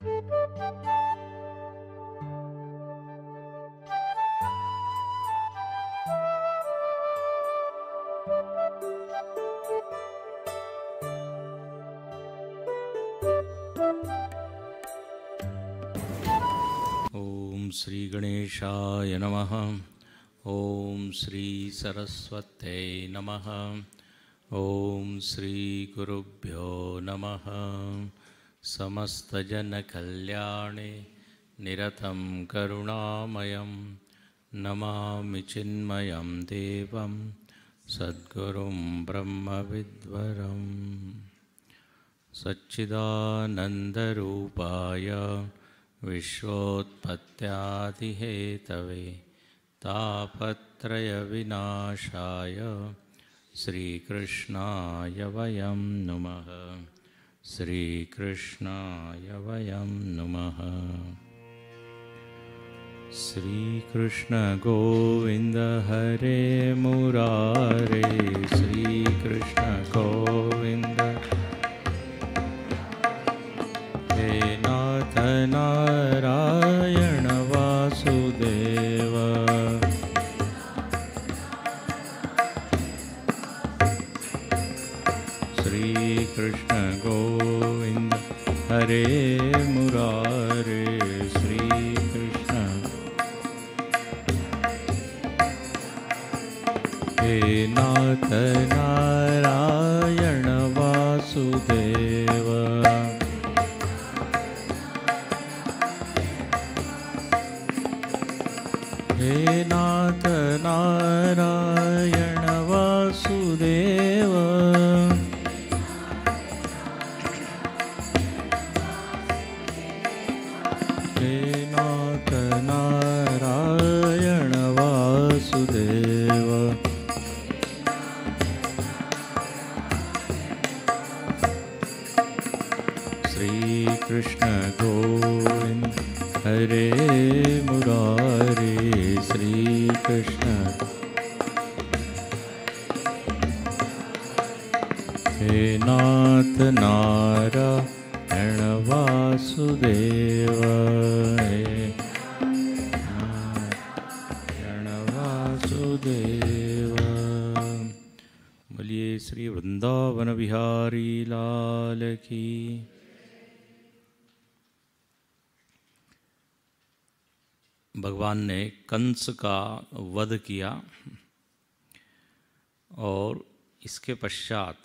ओम श्री गणेशाय नमः। ओम श्री सरस्वत्यै नमः। ओम श्री गुरुभ्यो नमः। समस्तजनकल्याणे निरतं करुणामयं नमामि चिन्मयं देवं सद्गुरुं ब्रह्मविद्वरं। सच्चिदानन्दरूपाय विश्वोत्पत्त्यादिहेतवे तापत्रयविनाशाय श्रीकृष्णाय वयं नुमः। श्रीकृष्णाय वयं नुमः। श्रीकृष्ण गोविंद हरे मुरारे। श्रीकृष्ण गोविंद हे नाथ नारायण वासुदेव। श्रीकृष्ण गोविंद हरे मुरारे। श्रीकृष्ण हे नाथ नारायण वासुदेव। हे नाथ नारायण वासुदेव। हे नाथ नारायण वासुदेव। श्रीकृष्ण गोविंद हरे मुरारे। श्रीकृष्ण हे नाथ नारायण वासुदेव। हे नारायण वासुदेव। बोलिए श्री वृंदावन बिहारी लाल की। भगवान ने कंस का वध किया और इसके पश्चात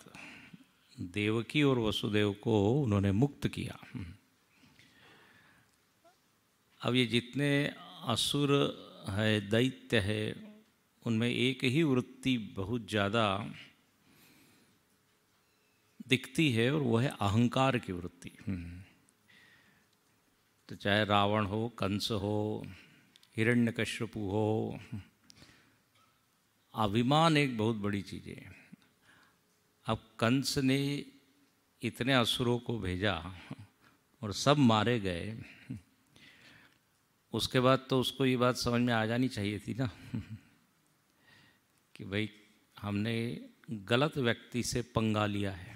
देवकी और वसुदेव को उन्होंने मुक्त किया। अब ये जितने असुर है, दैत्य है, उनमें एक ही वृत्ति बहुत ज़्यादा दिखती है और वह है अहंकार की वृत्ति। तो चाहे रावण हो, कंस हो, हिरण्यकश्यपु हो, अभिमान एक बहुत बड़ी चीज़ है। अब कंस ने इतने असुरों को भेजा और सब मारे गए, उसके बाद तो उसको ये बात समझ में आ जानी चाहिए थी ना कि भाई हमने गलत व्यक्ति से पंगा लिया है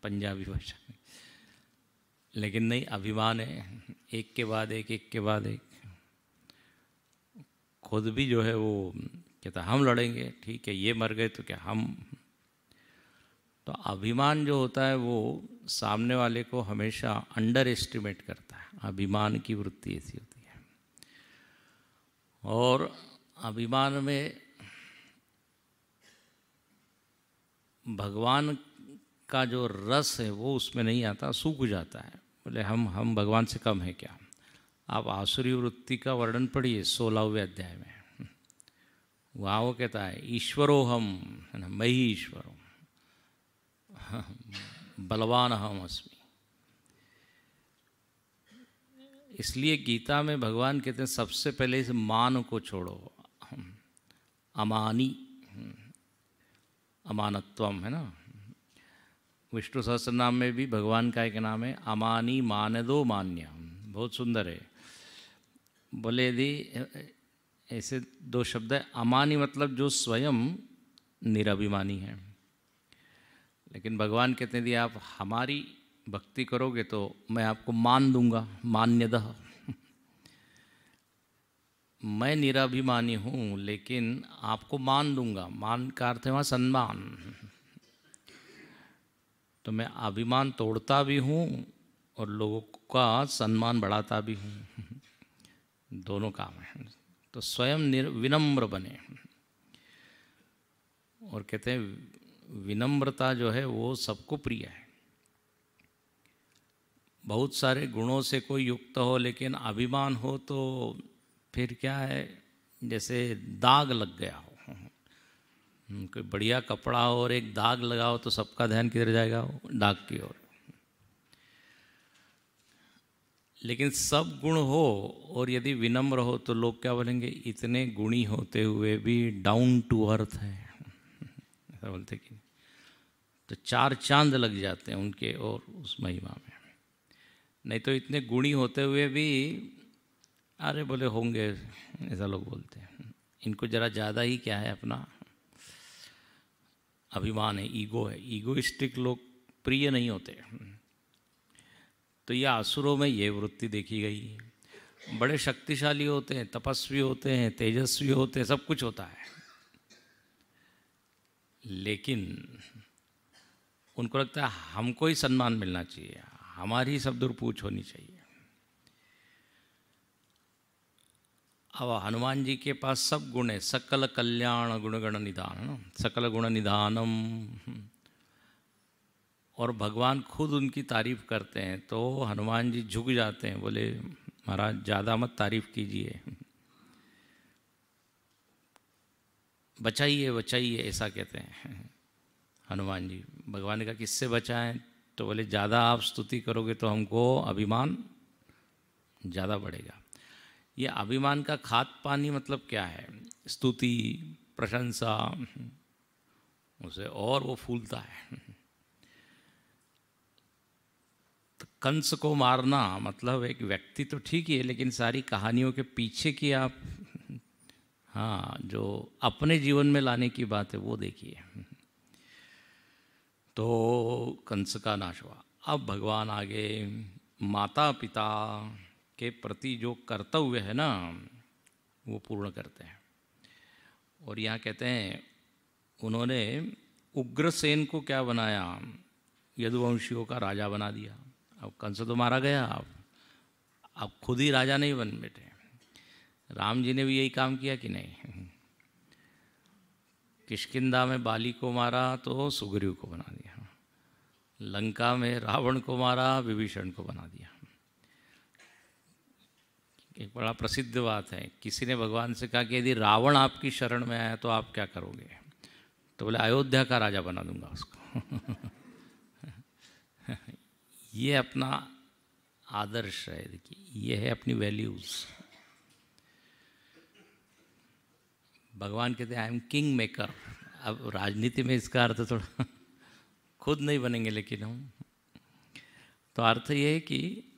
पंजाबी भाषा में। लेकिन नहीं, अभिमान है, एक के बाद एक, एक के बाद एक। खुद भी जो है वो कहता हम लड़ेंगे, ठीक है, ये मर गए तो क्या हम। तो अभिमान जो होता है वो सामने वाले को हमेशा अंडर एस्टिमेट करता है। अभिमान की वृत्ति ऐसी होती है। और अभिमान में भगवान का जो रस है वो उसमें नहीं आता, सूख जाता है। बोले हम भगवान से कम है क्या। आप आसुरी वृत्ति का वर्णन पढ़िए 16वें अध्याय में। वहाँ वो कहता है ईश्वरो हम, है ना, मैं ही ईश्वर हूँ, बलवान हम अस्मि। इसलिए गीता में भगवान कहते हैं सबसे पहले इस मान को छोड़ो। अमानी, अमानत्वम, है ना। विष्णु सहस्त्र नाम में भी भगवान का एक नाम है अमानी मानदो मान्य। बहुत सुंदर है। बोले यदि ऐसे दो शब्द है, अमानी मतलब जो स्वयं निरभिमानी है। लेकिन भगवान कहते हैं यदि आप हमारी भक्ति करोगे तो मैं आपको मान दूंगा, मान्यदः। मैं निराभिमानी हूँ लेकिन आपको मान दूंगा। मान का अर्थ है वहाँ सम्मान। तो मैं अभिमान तोड़ता भी हूँ और लोगों का सम्मान बढ़ाता भी हूँ। दोनों काम है। तो स्वयं विनम्र बने। और कहते हैं विनम्रता जो है वो सबको प्रिय है। बहुत सारे गुणों से कोई युक्त हो लेकिन अभिमान हो तो फिर क्या है, जैसे दाग लग गया हो। कोई बढ़िया कपड़ा हो और एक दाग लगाओ तो सबका ध्यान किधर जाएगा? दाग की ओर। लेकिन सब गुण हो और यदि विनम्र हो तो लोग क्या बोलेंगे? इतने गुणी होते हुए भी डाउन टू अर्थ है, ऐसा बोलते कि तो चार चांद लग जाते हैं उनके और उस महिमा में। नहीं तो इतने गुणी होते हुए भी अरे बोले होंगे, ऐसा लोग बोलते हैं। इनको जरा ज़्यादा ही क्या है, अपना अभिमान है, ईगो है। ईगोइस्टिक लोग प्रिय नहीं होते। तो ये आसुरों में ये वृत्ति देखी गई। बड़े शक्तिशाली होते हैं, तपस्वी होते हैं, तेजस्वी होते हैं, सब कुछ होता है, लेकिन उनको लगता है हमको ही सम्मान मिलना चाहिए, हमारी सब दुर्पूछ होनी चाहिए। अब हनुमान जी के पास सब गुण है, सकल कल्याण गुणगण निधान, है ना, सकल गुण निधानम। और भगवान खुद उनकी तारीफ करते हैं तो हनुमान जी झुक जाते हैं, बोले महाराज ज़्यादा मत तारीफ कीजिए, बचाइए बचाइए, ऐसा कहते हैं हनुमान जी। भगवान ने कहा किससे बचाएं? तो बोले ज़्यादा आप स्तुति करोगे तो हमको अभिमान ज़्यादा बढ़ेगा। ये अभिमान का खाद पानी मतलब क्या है? स्तुति, प्रशंसा, उसे और वो फूलता है। तो कंस को मारना मतलब एक व्यक्ति तो ठीक ही है, लेकिन सारी कहानियों के पीछे की आप हाँ जो अपने जीवन में लाने की बात है वो देखिए। तो कंस का नाश हुआ। अब भगवान आगे माता पिता के प्रति जो कर्तव्य है ना वो पूर्ण करते हैं। और यहाँ कहते हैं उन्होंने उग्रसेन को क्या बनाया? यदुवंशियों का राजा बना दिया। अब कंस तो मारा गया, अब खुद ही राजा नहीं बन बैठे। राम जी ने भी यही काम किया कि नहीं? किष्किंधा में बाली को मारा तो सुग्रीव को बना दिया, लंका में रावण को मारा, विभीषण को बना दिया। एक बड़ा प्रसिद्ध बात है, किसी ने भगवान से कहा कि यदि रावण आपकी शरण में आया तो आप क्या करोगे? तो बोले अयोध्या का राजा बना दूंगा उसको। ये अपना आदर्श है, देखिए ये है अपनी वैल्यूज़। भगवान कहते हैं आई एम किंग मेकर। अब राजनीति में इसका अर्थ थोड़ा खुद नहीं बनेंगे लेकिन हम, तो अर्थ ये है कि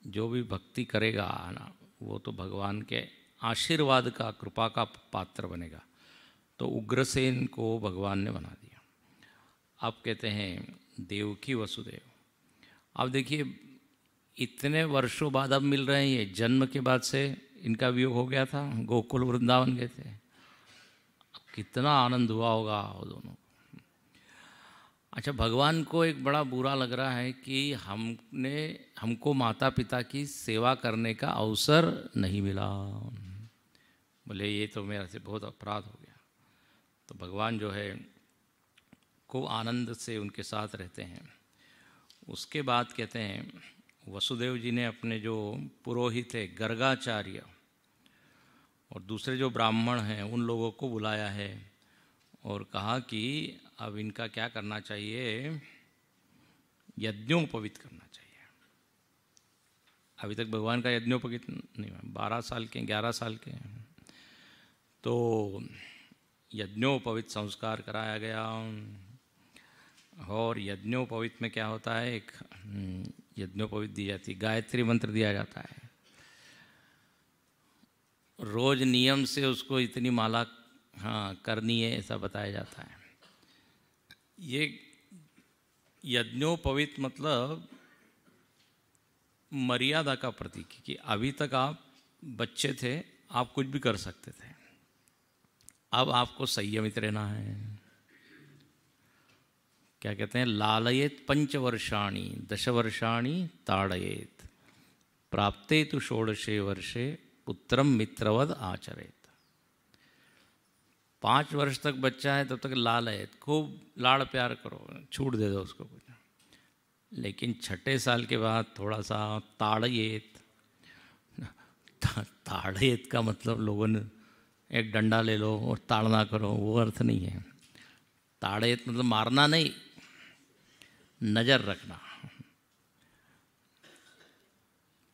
जो भी भक्ति करेगा ना वो तो भगवान के आशीर्वाद का, कृपा का पात्र बनेगा। तो उग्रसेन को भगवान ने बना दिया। अब कहते हैं देवकी वसुदेव। अब देखिए इतने वर्षों बाद अब मिल रहे हैं, ये जन्म के बाद से इनका वियोग हो गया था, गोकुल वृंदावन गए थे। अब कितना आनंद हुआ होगा वो दोनों। अच्छा, भगवान को एक बड़ा बुरा लग रहा है कि हमको माता पिता की सेवा करने का अवसर नहीं मिला। बोले ये तो मेरे से बहुत अपराध हो गया। तो भगवान जो है खूब आनंद से उनके साथ रहते हैं। उसके बाद कहते हैं वसुदेव जी ने अपने जो पुरोहित है गर्गाचार्य और दूसरे जो ब्राह्मण हैं उन लोगों को बुलाया है और कहा कि अब इनका क्या करना चाहिए? यज्ञोपवीत करना चाहिए। अभी तक भगवान का यज्ञोपवीत नहीं हुआ, 12 साल के 11 साल के हैं। तो यज्ञोपवीत संस्कार कराया गया। और यज्ञोपवीत में क्या होता है? एक यज्ञोपवीत दी जाती है, गायत्री मंत्र दिया जाता है। रोज नियम से उसको इतनी माला करनी है, ऐसा बताया जाता है। ये यज्ञोपवीत मतलब मर्यादा का प्रतीक, कि अभी तक आप बच्चे थे, आप कुछ भी कर सकते थे, अब आपको संयमित रहना है। क्या कहते हैं, लालयेत पंचवर्षाणि 10 वर्षाणि ताड़येत प्राप्ते तु 16 वर्षे पुत्रम मित्रवद आचरेत। 5 वर्ष तक बच्चा है तब तक लालयेत, खूब लाड़ प्यार करो, छूट दे दो उसको कुछ। लेकिन 6 साल के बाद थोड़ा सा ताड़येत। ताड़येत का मतलब लोगों ने एक डंडा ले लो और ताड़ना करो, वो अर्थ नहीं है। ताड़येत मतलब मारना नहीं, नज़र रखना।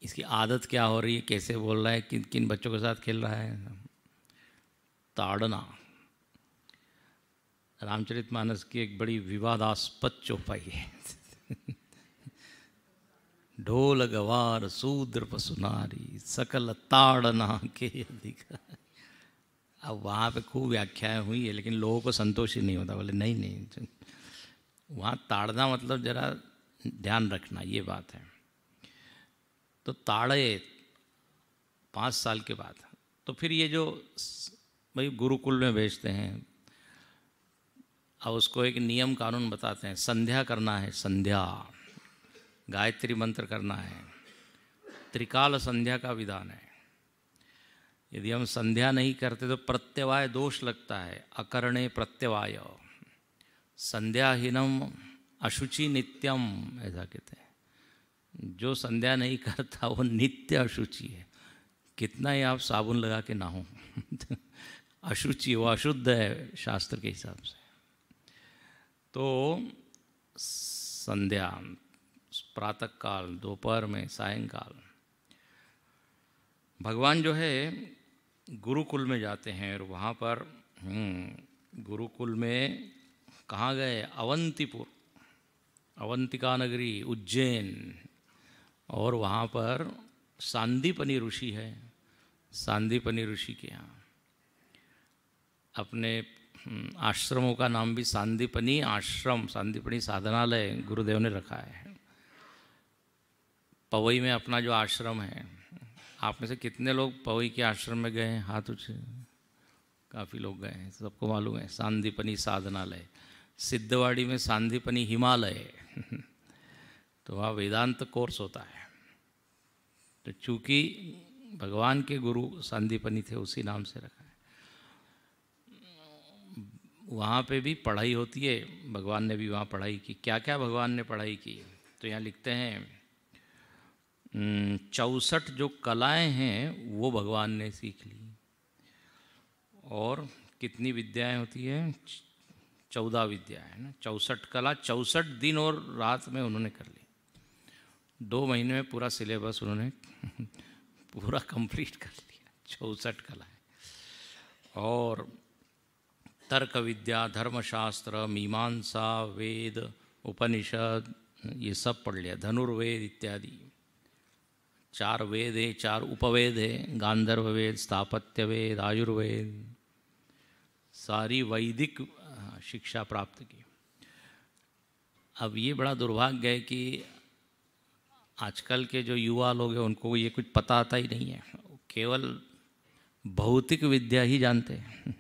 इसकी आदत क्या हो रही है, कैसे बोल रहा है, किन किन बच्चों के साथ खेल रहा है। ताड़ना रामचरितमानस की एक बड़ी विवादास्पद चौपाई है। ढोल गवार शूद्र पसुनारी सकल ताड़ना के अधिकार। अब वहाँ पे खूब व्याख्याएं हुई है, लेकिन लोगों को संतोष ही नहीं होता। बोले नहीं नहीं, वहाँ ताड़ना मतलब जरा ध्यान रखना, ये बात है। तो ताड़े 5 साल के बाद। तो फिर ये जो भाई गुरुकुल में भेजते हैं, अब उसको एक नियम कानून बताते हैं। संध्या करना है, संध्या गायत्री मंत्र करना है, त्रिकाल संध्या का विधान है। यदि हम संध्या नहीं करते तो प्रत्यवाय दोष लगता है, अकरणे प्रत्यवाय, संध्याहीनम अशुचि नित्यम, ऐसा कहते हैं। जो संध्या नहीं करता वो नित्य अशुचि है, कितना ही आप साबुन लगा के ना हो। अशुचि, वो अशुद्ध है शास्त्र के हिसाब से। तो संध्या प्रातः काल, दोपहर में, सायंकाल। भगवान जो है गुरुकुल में जाते हैं और वहाँ पर गुरुकुल में कहाँ गए, अवंतीपुर, अवंतिका नगरी, उज्जैन। और वहाँ पर सांदीपनी ऋषि है, सांदीपनी ऋषि के यहाँ अपने आश्रमों का नाम भी सांदीपनी आश्रम, सांदीपनी साधनालय गुरुदेव ने रखा है। पवई में अपना जो आश्रम है, आप में से कितने लोग पवई के आश्रम में गए हैं, हाथ उठे। काफ़ी लोग गए हैं, सबको मालूम है सांदीपनी साधनालय। सिद्धवाड़ी में सांदीपनी हिमालय। तो वहाँ वेदांत कोर्स होता है। तो चूँकि भगवान के गुरु सांदीपनी थे, उसी नाम से रखा है। वहाँ पे भी पढ़ाई होती है, भगवान ने भी वहाँ पढ़ाई की। क्या क्या भगवान ने पढ़ाई की, तो यहाँ लिखते हैं 64 जो कलाएं हैं वो भगवान ने सीख ली। और कितनी विद्याएं होती है, 14 विद्याएं है ना। 64 कला 64 दिन और रात में उन्होंने कर ली। 2 महीने में पूरा सिलेबस उन्होंने पूरा कंप्लीट कर लिया, 64 कलाएं। और तर्क विद्या, धर्मशास्त्र, मीमांसा, वेद, उपनिषद, ये सब पढ़ लिया। धनुर्वेद इत्यादि 4 वेद है, 4 उपवेद है, गांधर्व वेद, स्थापत्य वेद, आयुर्वेद, सारी वैदिक शिक्षा प्राप्त की। अब ये बड़ा दुर्भाग्य है कि आजकल के जो युवा लोग हैं उनको ये कुछ पता आता ही नहीं है, केवल भौतिक विद्या ही जानते हैं।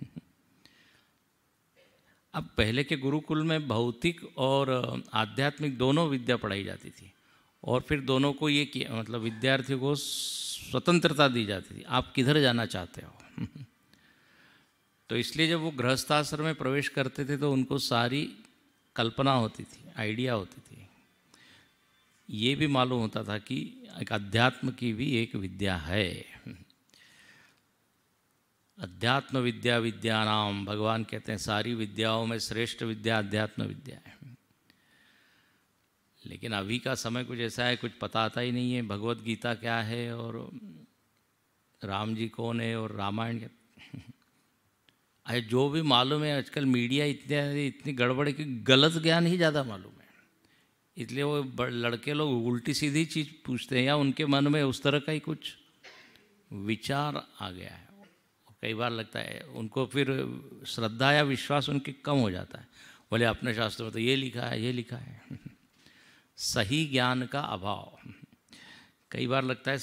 अब पहले के गुरुकुल में भौतिक और आध्यात्मिक दोनों विद्या पढ़ाई जाती थी, और फिर दोनों को ये किया, मतलब विद्यार्थियों को स्वतंत्रता दी जाती थी, आप किधर जाना चाहते हो। तो इसलिए जब वो गृहस्थाश्रम में प्रवेश करते थे तो उनको सारी कल्पना होती थी, आइडिया होती थी। ये भी मालूम होता था कि एक अध्यात्म की भी एक विद्या है। अध्यात्म विद्या विद्यानाम, भगवान कहते हैं सारी विद्याओं में श्रेष्ठ विद्या अध्यात्म विद्या है। लेकिन अभी का समय कुछ ऐसा है, कुछ पता आता ही नहीं है भगवत गीता क्या है और राम जी कौन है और रामायण क्या। अरे जो भी मालूम है आजकल मीडिया इतनी गड़बड़ है कि गलत ज्ञान ही ज़्यादा मालूम है। इसलिए वो लड़के लोग उल्टी सीधी चीज़ पूछते हैं, या उनके मन में उस तरह का ही कुछ विचार आ गया है। कई बार लगता है उनको, फिर श्रद्धा या विश्वास उनकी कम हो जाता है। बोले अपने शास्त्र में तो ये लिखा है, ये लिखा है। सही ज्ञान का अभाव। कई बार लगता है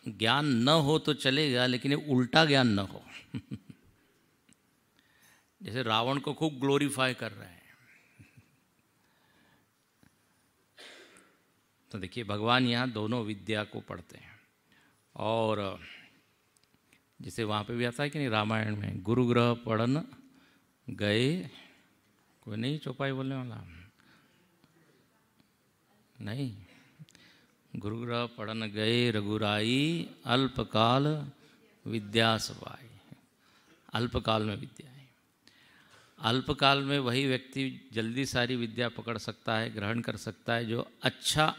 ज्ञान न हो तो चलेगा, लेकिन ये उल्टा ज्ञान न हो। जैसे रावण को खूब ग्लोरीफाई कर रहे हैं। तो देखिए भगवान यहाँ दोनों विद्या को पढ़ते हैं। और जैसे वहाँ पे भी आता है कि नहीं रामायण में, गुरु ग्रह पढ़न गए, कोई नहीं चौपाई बोलने वाला नहीं, गुरु ग्रह पढ़न गए रघुराई, अल्पकाल विद्या सपाई। अल्पकाल में विद्या है। अल्पकाल में वही व्यक्ति जल्दी सारी विद्या पकड़ सकता है, ग्रहण कर सकता है, जो अच्छा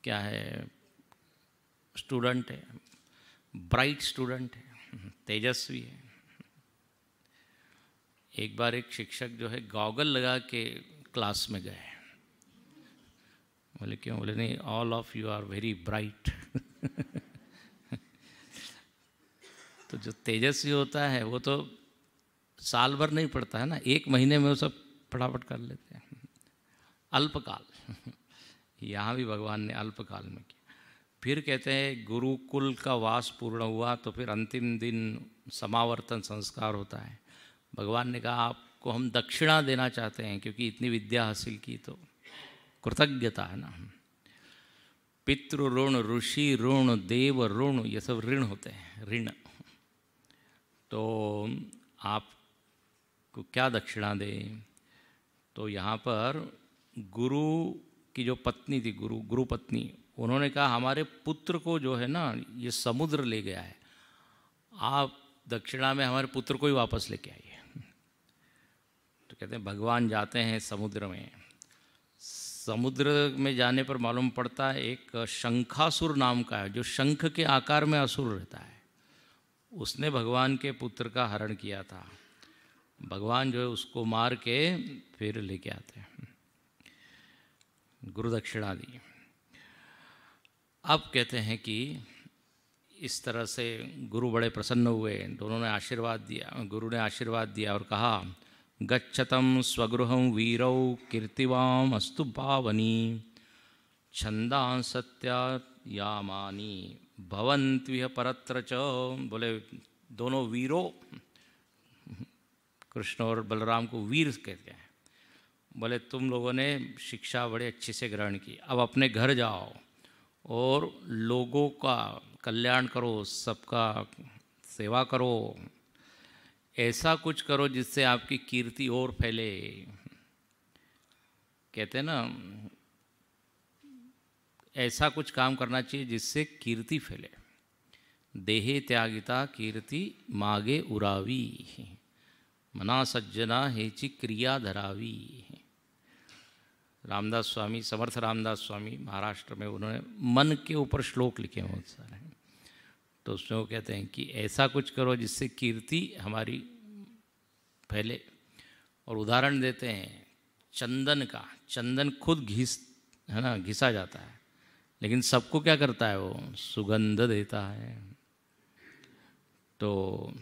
क्या है स्टूडेंट है, ब्राइट स्टूडेंट है, तेजस्वी है। एक बार एक शिक्षक जो है गॉगल लगा के क्लास में गए। बोले क्यों? बोले नहीं, all of you are very bright. तो जो तेजस्वी होता है वो तो साल भर नहीं पढ़ता है ना, एक महीने में वो सब फटाफट कर लेते हैं। अल्पकाल, यहाँ भी भगवान ने अल्पकाल में किया। फिर कहते हैं गुरुकुल का वास पूर्ण हुआ तो फिर अंतिम दिन समावर्तन संस्कार होता है। भगवान ने कहा आपको हम दक्षिणा देना चाहते हैं, क्योंकि इतनी विद्या हासिल की तो कृतज्ञता है ना। पितृ ऋण, ऋषि ऋण, देव ऋण, ये सब ऋण होते हैं, ऋण। तो आपको क्या दक्षिणा दें? तो यहाँ पर गुरु की जो पत्नी थी, गुरु पत्नी, उन्होंने कहा हमारे पुत्र को जो है ना ये समुद्र ले गया है, आप दक्षिणा में हमारे पुत्र को ही वापस लेके आइए। तो कहते हैं भगवान जाते हैं समुद्र में। समुद्र में जाने पर मालूम पड़ता है एक शंखासुर नाम का है, जो शंख के आकार में असुर रहता है, उसने भगवान के पुत्र का हरण किया था। भगवान जो है उसको मार के फिर लेके आते हैं, गुरु दक्षिणा दी। अब कहते हैं कि इस तरह से गुरु बड़े प्रसन्न हुए, दोनों ने आशीर्वाद दिया। गुरु ने आशीर्वाद दिया और कहा गच्छतं स्वगृहं वीरौ कीर्तिवाम अस्तु पावनी, छंदां सत्यायामानि भवन्त्विह परत्र च। बोले दोनों वीरों, कृष्ण और बलराम को वीर कहते हैं। बोले तुम लोगों ने शिक्षा बड़े अच्छे से ग्रहण की, अब अपने घर जाओ और लोगों का कल्याण करो, सबका सेवा करो, ऐसा कुछ करो जिससे आपकी कीर्ति और फैले। कहते हैं ना, ऐसा कुछ काम करना चाहिए जिससे कीर्ति फैले। देहे त्यागिता कीर्ति मागे उरावी, मना सज्जना हेचि क्रिया धरावी। रामदास स्वामी, समर्थ रामदास स्वामी महाराष्ट्र में, उन्होंने मन के ऊपर श्लोक लिखे हैं बहुत सारे। तो उसमें वो कहते हैं कि ऐसा कुछ करो जिससे कीर्ति हमारी फैले। और उदाहरण देते हैं चंदन का। चंदन खुद है ना, घिसा जाता है, लेकिन सबको क्या करता है, वो सुगंध देता है। तो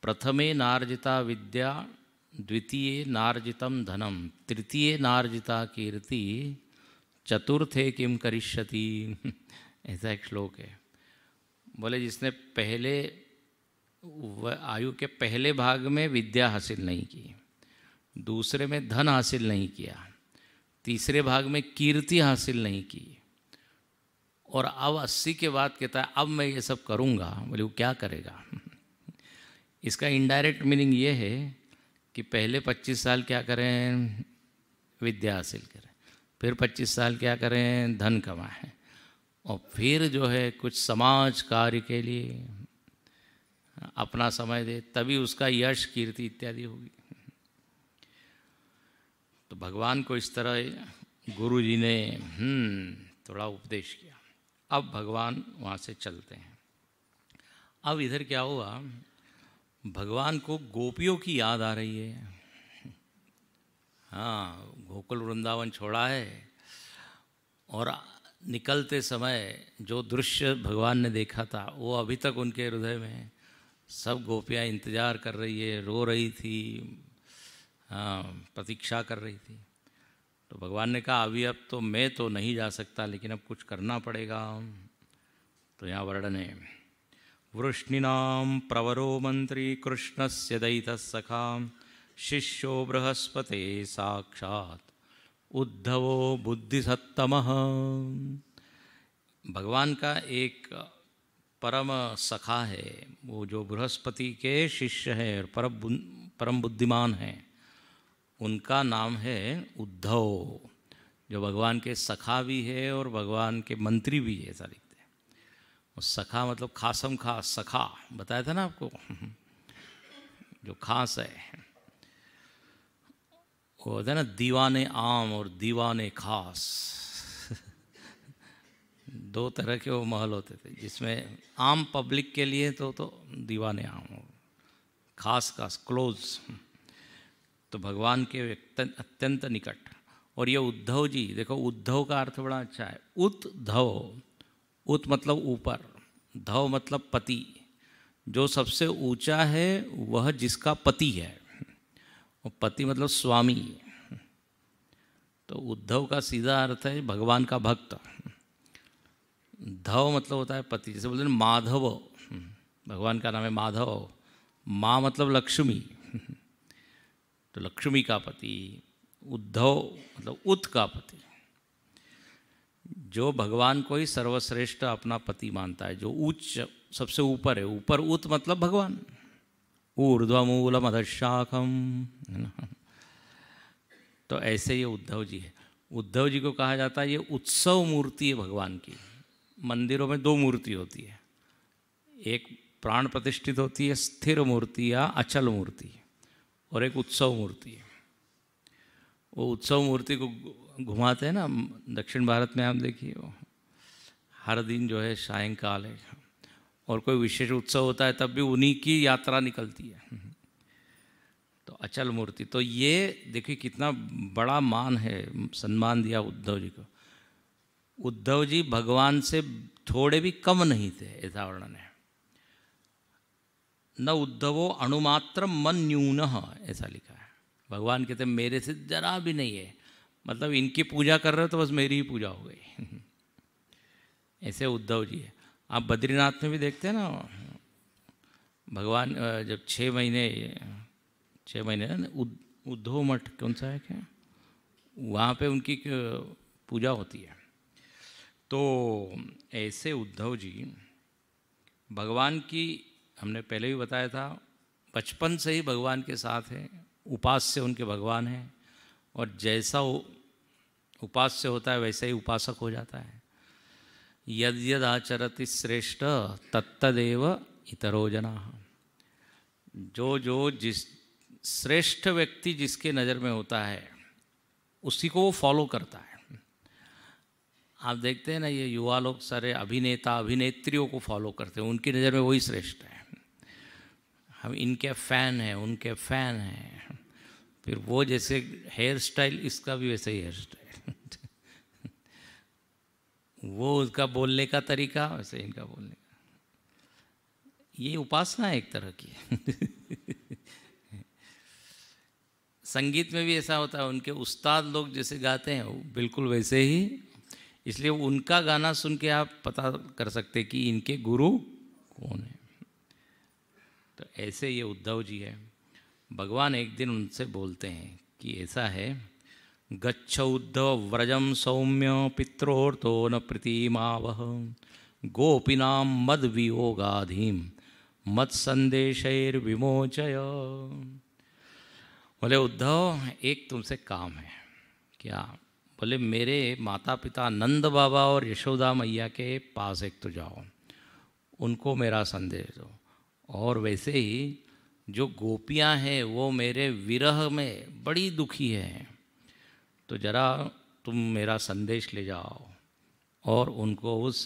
प्रथमे नार्जिता विद्या, द्वितीय नार्जितम धनम, तृतीय नार्जिता कीर्ति, चतुर्थे किम करिष्यति। ऐसा एक श्लोक है। बोले जिसने पहले आयु के पहले भाग में विद्या हासिल नहीं की, दूसरे में धन हासिल नहीं किया, तीसरे भाग में कीर्ति हासिल नहीं की, और अब 80 के बाद कहता है अब मैं ये सब करूँगा। बोले वो क्या करेगा? इसका इनडायरेक्ट मीनिंग ये है कि पहले 25 साल क्या करें, विद्या हासिल करें, फिर 25 साल क्या करें, धन कमाएं, और फिर जो है कुछ समाज कार्य के लिए अपना समय दे, तभी उसका यश कीर्ति इत्यादि होगी। तो भगवान को इस तरह गुरु जी ने थोड़ा उपदेश किया। अब भगवान वहाँ से चलते हैं। अब इधर क्या हुआ, भगवान को गोपियों की याद आ रही है। हाँ, गोकुल वृंदावन छोड़ा है और निकलते समय जो दृश्य भगवान ने देखा था वो अभी तक उनके हृदय में है। सब गोपियाँ इंतज़ार कर रही है, रो रही थी, हाँ, प्रतीक्षा कर रही थी। तो भगवान ने कहा अभी अब तो मैं तो नहीं जा सकता, लेकिन अब कुछ करना पड़ेगा। तो यहाँ वर्णन है, वृष्णीनां प्रवरो मंत्री कृष्णस्य दैतः सखा शिष्यो बृहस्पते साक्षात् उद्धवो बुद्धिसत्तमः। भगवान का एक परम सखा है, वो जो बृहस्पति के शिष्य है और परम बुद्धिमान हैं, उनका नाम है उद्धव, जो भगवान के सखा भी है और भगवान के मंत्री भी है, ऐसा लिखते हैं। और सखा मतलब खासम खास, सखा बताया था ना आपको, जो खास है। वो होता है ना दीवाने आम और दीवाने खास, दो तरह के वो महल होते थे, जिसमें आम पब्लिक के लिए तो दीवाने आम, खास खास क्लोज, तो भगवान के अत्यंत निकट। और ये उद्धव जी, देखो उद्धव का अर्थ बड़ा अच्छा है, उत धव, उत मतलब ऊपर, धव मतलब पति, जो सबसे ऊंचा है वह जिसका पति है, और पति मतलब स्वामी। तो उद्धव का सीधा अर्थ है भगवान का भक्त। धव मतलब होता है पति, जैसे बोलते हैं माधव, भगवान का नाम है माधव, माँ मतलब लक्ष्मी, तो लक्ष्मी का पति, उद्धव मतलब उत का पति, जो भगवान को ही सर्वश्रेष्ठ अपना पति मानता है, जो उच्च सबसे ऊपर है। ऊपर उत मतलब भगवान, ऊर्ध्वमूलम अधशाखम, तो ऐसे ये उद्धव जी है। उद्धव जी को कहा जाता है ये उत्सव मूर्ति है भगवान की। मंदिरों में दो मूर्ति होती है, एक प्राण प्रतिष्ठित होती है स्थिर मूर्ति या अचल मूर्ति, और एक उत्सव मूर्ति है। वो उत्सव मूर्ति को घुमाते हैं ना दक्षिण भारत में, आप देखिए वो हर दिन जो है सायंकाल है, और कोई विशेष उत्सव होता है तब भी उन्हीं की यात्रा निकलती है। तो अचल मूर्ति, तो ये देखिए कितना बड़ा मान है, सम्मान दिया उद्धव जी को। उद्धव जी भगवान से थोड़े भी कम नहीं थे, ऐसा वर्णन है। न उद्धवो अणुमात्र मन न्यूनः, ऐसा लिखा है। भगवान कहते मेरे से जरा भी नहीं है, मतलब इनकी पूजा कर रहे हो तो बस मेरी ही पूजा हो गई। ऐसे उद्धव जी है। आप बद्रीनाथ में भी देखते हैं ना, भगवान जब 6 महीने ना उद्धव मठ कौन सा है क्या, वहाँ पे उनकी पूजा होती है। तो ऐसे उद्धव जी भगवान की, हमने पहले भी बताया था, बचपन से ही भगवान के साथ है, उपास्य उनके भगवान हैं, और जैसा उपास्य होता है वैसे ही उपासक हो जाता है। यद यद आचरति श्रेष्ठ तत्तदेव इतरो जनाः, जो जिस श्रेष्ठ व्यक्ति जिसके नज़र में होता है उसी को वो फॉलो करता है। आप देखते हैं ना ये युवा लोग सारे अभिनेता अभिनेत्रियों को फॉलो करते हैं, उनकी नज़र में वही श्रेष्ठ है। हम इनके फ़ैन हैं, उनके फ़ैन हैं, फिर वो जैसे हेयर स्टाइल, इसका भी वैसे ही हेयर स्टाइल, वो उसका बोलने का तरीका वैसे इनका बोलने का। ये उपासना है एक तरह की। संगीत में भी ऐसा होता है, उनके उस्ताद लोग जैसे गाते हैं वो बिल्कुल वैसे ही, इसलिए उनका गाना सुन के आप पता कर सकते कि इनके गुरु कौन है। तो ऐसे ये उद्धव जी है। भगवान एक दिन उनसे बोलते हैं कि ऐसा है, गच्छ उद्धव व्रजम सौम्य पित्रोर्तो न प्रीतिमावह गोपिनां मद वियोगाधीम मत संदेशैर्विमोचय। बोले उद्धव एक तुमसे काम है। क्या? बोले मेरे माता पिता नंद बाबा और यशोदा मैया के पास एक तो जाओ, उनको मेरा संदेश दो, और वैसे ही जो गोपियां हैं वो मेरे विरह में बड़ी दुखी हैं, तो जरा तुम मेरा संदेश ले जाओ और उनको उस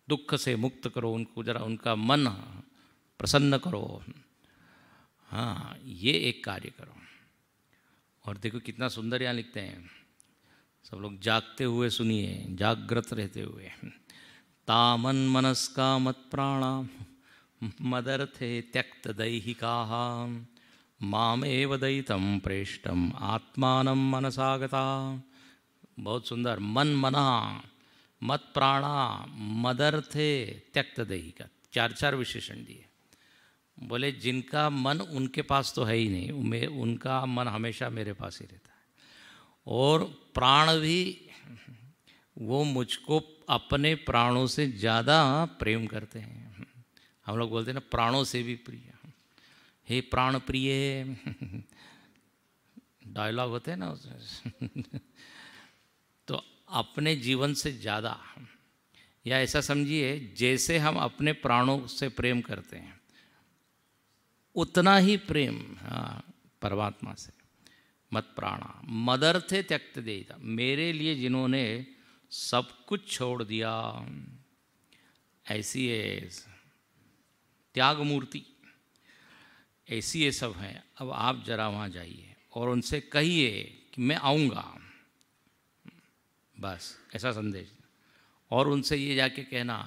दुख से मुक्त करो, उनको जरा उनका मन प्रसन्न करो। हाँ, ये एक कार्य करो। और देखो कितना सुंदर यहाँ लिखते हैं, सब लोग जागते हुए सुनिए, जागृत रहते हुए। तामन मनस्का मत प्राणा मदर्थे त्यक्त दैहिका मामेव दयितं प्रेष्टम आत्मानं मनसागता। बहुत सुंदर। मन मना मत प्राणा मदर्थे त्यक्त देहिका, चार चार विशेषण दिए। बोले जिनका मन उनके पास तो है ही नहीं, उनका मन हमेशा मेरे पास ही रहता है। और प्राण भी, वो मुझको अपने प्राणों से ज़्यादा प्रेम करते हैं। हम लोग बोलते हैं ना, प्राणों से भी प्रिय, हे प्राण प्रिय, डायलॉग होते हैं ना उसमें। तो अपने जीवन से ज़्यादा, या ऐसा समझिए जैसे हम अपने प्राणों से प्रेम करते हैं उतना ही प्रेम परमात्मा से। मत प्राणा मदर्थे त्यक्त देता, मेरे लिए जिन्होंने सब कुछ छोड़ दिया, ऐसी है त्याग मूर्ति, ऐसी ये सब हैं। अब आप जरा वहाँ जाइए और उनसे कहिए कि मैं आऊँगा, बस ऐसा संदेश। और उनसे ये जाके कहना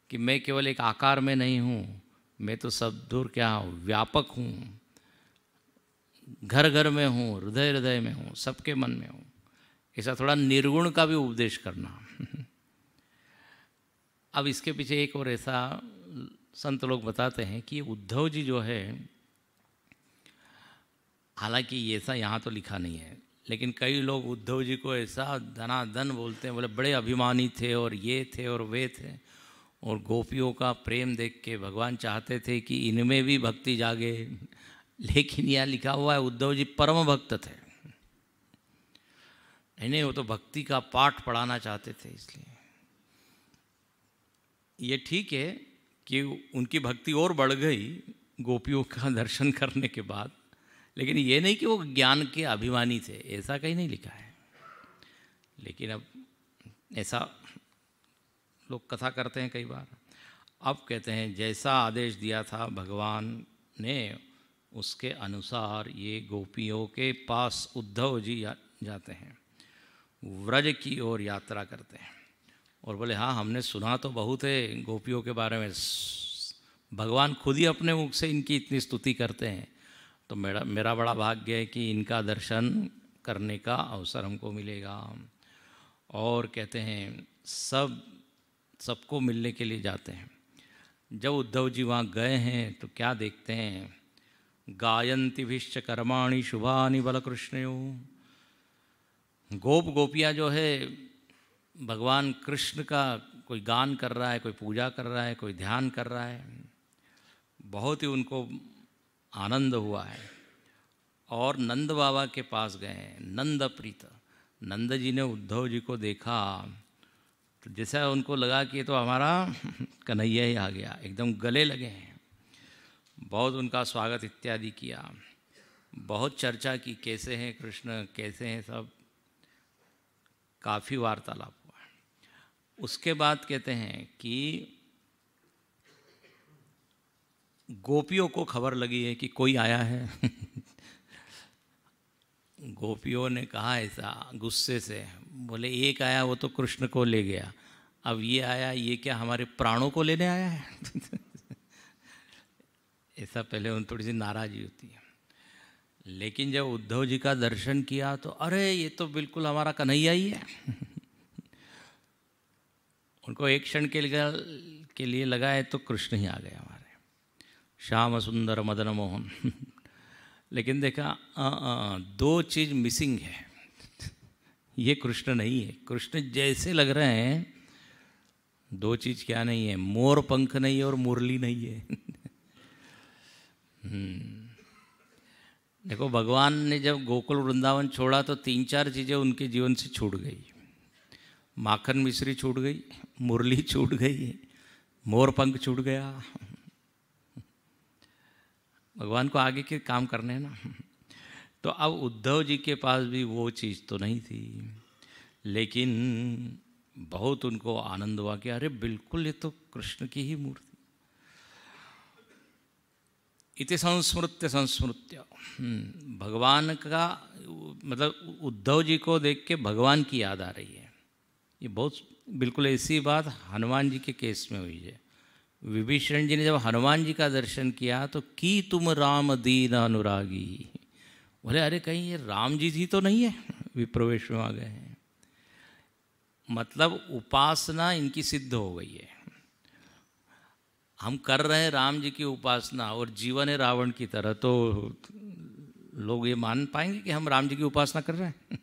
कि मैं केवल एक आकार में नहीं हूँ, मैं तो सब दूर क्या व्यापक हूँ, घर घर में हूँ, हृदय हृदय में हूँ, सबके मन में हूँ। ऐसा थोड़ा निर्गुण का भी उपदेश करना। अब इसके पीछे एक और ऐसा संत लोग बताते हैं कि उद्धव जी जो है, हालांकि ये ऐसा यहाँ तो लिखा नहीं है, लेकिन कई लोग उद्धव जी को ऐसा धनाधन बोलते हैं, बोले बड़े अभिमानी थे और ये थे और वे थे। और गोपियों का प्रेम देख के भगवान चाहते थे कि इनमें भी भक्ति जागे, लेकिन यह लिखा हुआ है उद्धव जी परम भक्त थे। नहीं, वो तो भक्ति का पाठ पढ़ाना चाहते थे। इसलिए ये ठीक है कि उनकी भक्ति और बढ़ गई गोपियों का दर्शन करने के बाद, लेकिन ये नहीं कि वो ज्ञान के अभिमानी थे, ऐसा कहीं नहीं लिखा है। लेकिन अब ऐसा लोग कथा करते हैं कई बार। अब कहते हैं जैसा आदेश दिया था भगवान ने, उसके अनुसार ये गोपियों के पास उद्धव जी जाते हैं, व्रज की ओर यात्रा करते हैं। और बोले हाँ, हमने सुना तो बहुत है गोपियों के बारे में, भगवान खुद ही अपने मुख से इनकी इतनी स्तुति करते हैं, तो मेरा बड़ा भाग्य है कि इनका दर्शन करने का अवसर हमको मिलेगा। और कहते हैं सबको मिलने के लिए जाते हैं। जब उद्धव जी वहाँ गए हैं तो क्या देखते हैं, गायन्ति भिश्च कर्माणि शुभानि बलकृष्णयो। गोपियाँ जो है भगवान कृष्ण का कोई गान कर रहा है, कोई पूजा कर रहा है, कोई ध्यान कर रहा है। बहुत ही उनको आनंद हुआ है। और नंद बाबा के पास गए, नंद प्रीत। नंद जी ने उद्धव जी को देखा तो जैसा उनको लगा कि तो हमारा कन्हैया ही आ गया, एकदम गले लगे हैं। बहुत उनका स्वागत इत्यादि किया, बहुत चर्चा की, कैसे हैं कृष्ण, कैसे हैं सब, काफ़ी वार्तालाप हुआ। उसके बाद कहते हैं कि गोपियों को खबर लगी है कि कोई आया है। गोपियों ने कहा ऐसा गुस्से से, बोले एक आया वो तो कृष्ण को ले गया, अब ये आया, ये क्या हमारे प्राणों को लेने आया है? ऐसा पहले उन थोड़ी सी नाराज़गी होती है। लेकिन जब उद्धव जी का दर्शन किया तो अरे ये तो बिल्कुल हमारा कन्हैया ही है। उनको एक क्षण के लिए लगा है तो कृष्ण ही आ गए हमारे, श्याम सुंदर मदन मोहन। लेकिन देखा दो चीज़ मिसिंग है, ये कृष्ण नहीं है। कृष्ण जैसे लग रहे हैं, दो चीज़ क्या नहीं है, मोर पंख नहीं है और मुरली नहीं है। देखो भगवान ने जब गोकुल वृंदावन छोड़ा तो 3-4 चीज़ें उनके जीवन से छूट गई। माखन मिश्री छूट गई, मुरली छूट गई, मोर पंख छूट गया। भगवान को आगे के काम करने हैं ना। तो अब उद्धव जी के पास भी वो चीज़ तो नहीं थी, लेकिन बहुत उनको आनंद हुआ कि अरे बिल्कुल ये तो कृष्ण की ही मूर्ति। इति संस्मृत्य भगवान का, मतलब उद्धव जी को देख के भगवान की याद आ रही है। ये बहुत बिल्कुल ऐसी बात हनुमान जी के केस में हुई है। विभीषण जी ने जब हनुमान जी का दर्शन किया तो की तुम राम दीन अनुरागी, बोले अरे कहीं ये राम जी तो नहीं है, विप्रवेश में आ गए हैं। मतलब उपासना इनकी सिद्ध हो गई है। हम कर रहे हैं राम जी की उपासना और जीवन है रावण की तरह, तो लोग ये मान पाएंगे कि हम राम जी की उपासना कर रहे हैं?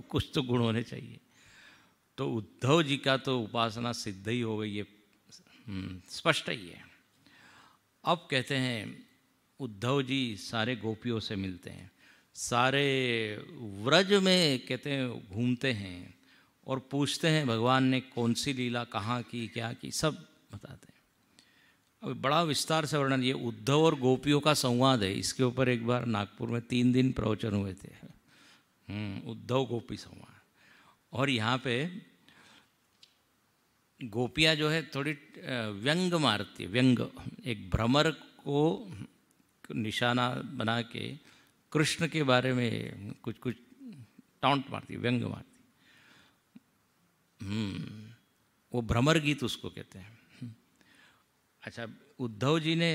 कुछ तो गुण होने चाहिए। तो उद्धव जी का तो उपासना सिद्ध ही हो गई है, स्पष्ट ही है। अब कहते हैं उद्धव जी सारे गोपियों से मिलते हैं, सारे व्रज में कहते हैं घूमते हैं और पूछते हैं भगवान ने कौन सी लीला कहाँ की, क्या की, सब बताते हैं। अब बड़ा विस्तार से वर्णन, ये उद्धव और गोपियों का संवाद है। इसके ऊपर एक बार नागपुर में 3 दिन प्रवचन हुए थे, उद्धव गोपी संवाद। और यहाँ पे गोपियाँ जो है थोड़ी व्यंग मारती है, व्यंग, एक भ्रमर को निशाना बना के कृष्ण के बारे में कुछ कुछ टॉन्ट मारती, व्यंग मारती। वो भ्रमर गीत उसको कहते हैं। अच्छा, उद्धव जी ने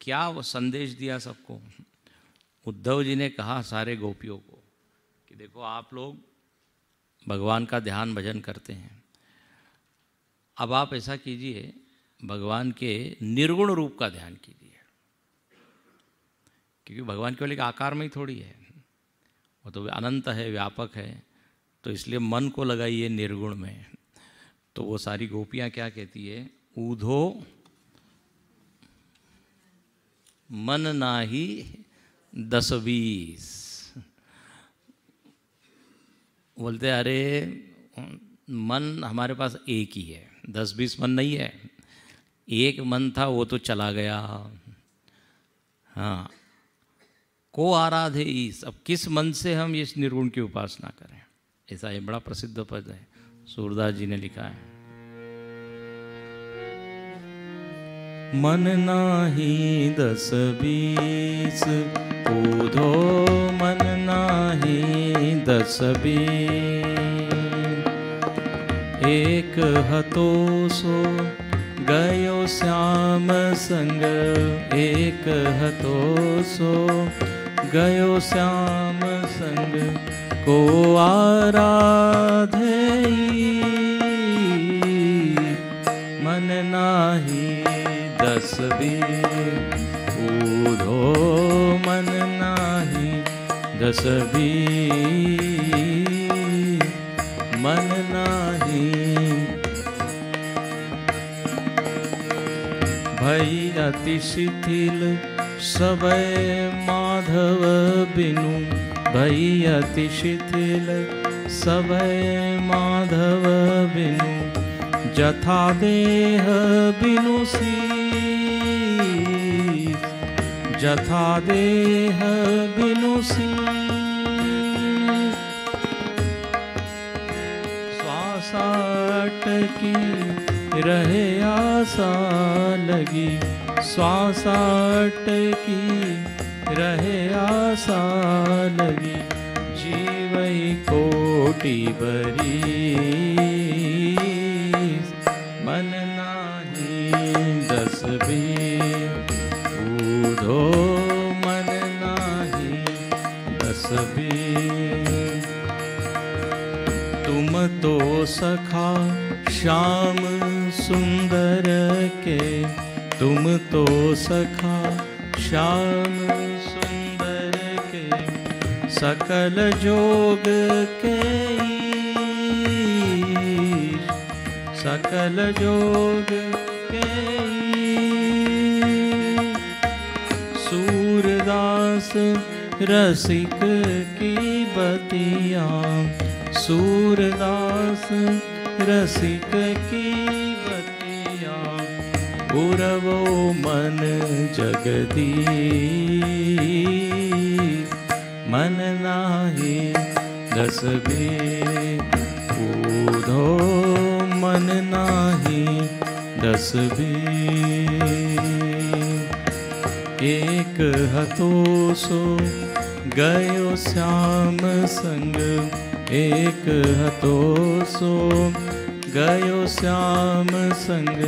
क्या वो संदेश दिया सबको? उद्धव जी ने कहा सारे गोपियों को कि देखो आप लोग भगवान का ध्यान भजन करते हैं, अब आप ऐसा कीजिए भगवान के निर्गुण रूप का ध्यान कीजिए, क्योंकि भगवान केवल एक आकार में ही थोड़ी है, वो तो अनंत है, व्यापक है। तो इसलिए मन को लगाइए निर्गुण में। तो वो सारी गोपियाँ क्या कहती है? ऊधो मन नाही 10-20। बोलते अरे मन हमारे पास एक ही है, 10-20 मन नहीं है। एक मन था वो तो चला गया। हाँ, को आराधे ईस, अब किस मन से हम इस निर्गुण की उपासना करें? ऐसा ये बड़ा प्रसिद्ध पद है, सूरदास जी ने लिखा है। मन नाही 10-20 ऊधो मन नाही 10-20, एक हतो सो गयो श्याम संग, एक हतो सो गयो श्याम संग, को आराधे मन नाही 10-20, ऊधो मन नाही 10-20, मन नाही। भई अति शिथिल सबय माधव बिनु, भई अति शिथिल सबय माधव बिनु, जथा देह बिनु शीस, जथा देह बिनु शीस, श्वासा अटकी रहे आशा लगी, श्वासा अटकी रहे आशा लगी, जीवई कोटि बरीस, मन नाही 10-20, ऊधो मन नाही 10-20, तुम तो सखा श्याम सुंदर के, तुम तो सखा श्याम सुंदर के, सकल जोग के ईश, सकल जोग के ईश, सूरदास रसिक की बतियाँ, सूरदास रसिक की बतियाँ, उरवो मन जगदीश, मन नाही 10-20, ऊधो मन नाही 10-20, एक हतो सो गयो श्याम संग, एक हतो सो गयो श्याम संग,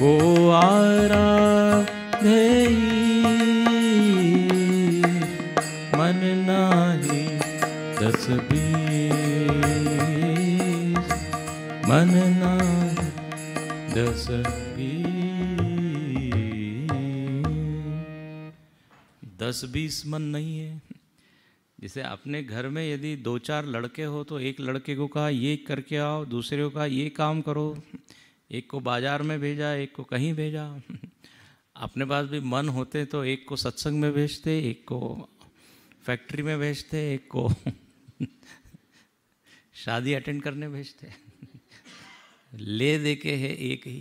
को आराधेई मन नाही 10-20 मन नाही 10-20 मन नहीं है। जैसे अपने घर में यदि 2-4 लड़के हो तो एक लड़के को कहा ये करके आओ, दूसरे को कहा ये काम करो, एक को बाजार में भेजा, एक को कहीं भेजा। अपने पास भी मन होते तो एक को सत्संग में भेजते, एक को फैक्ट्री में भेजते, एक को शादी अटेंड करने भेजते। ले दे के है एक ही।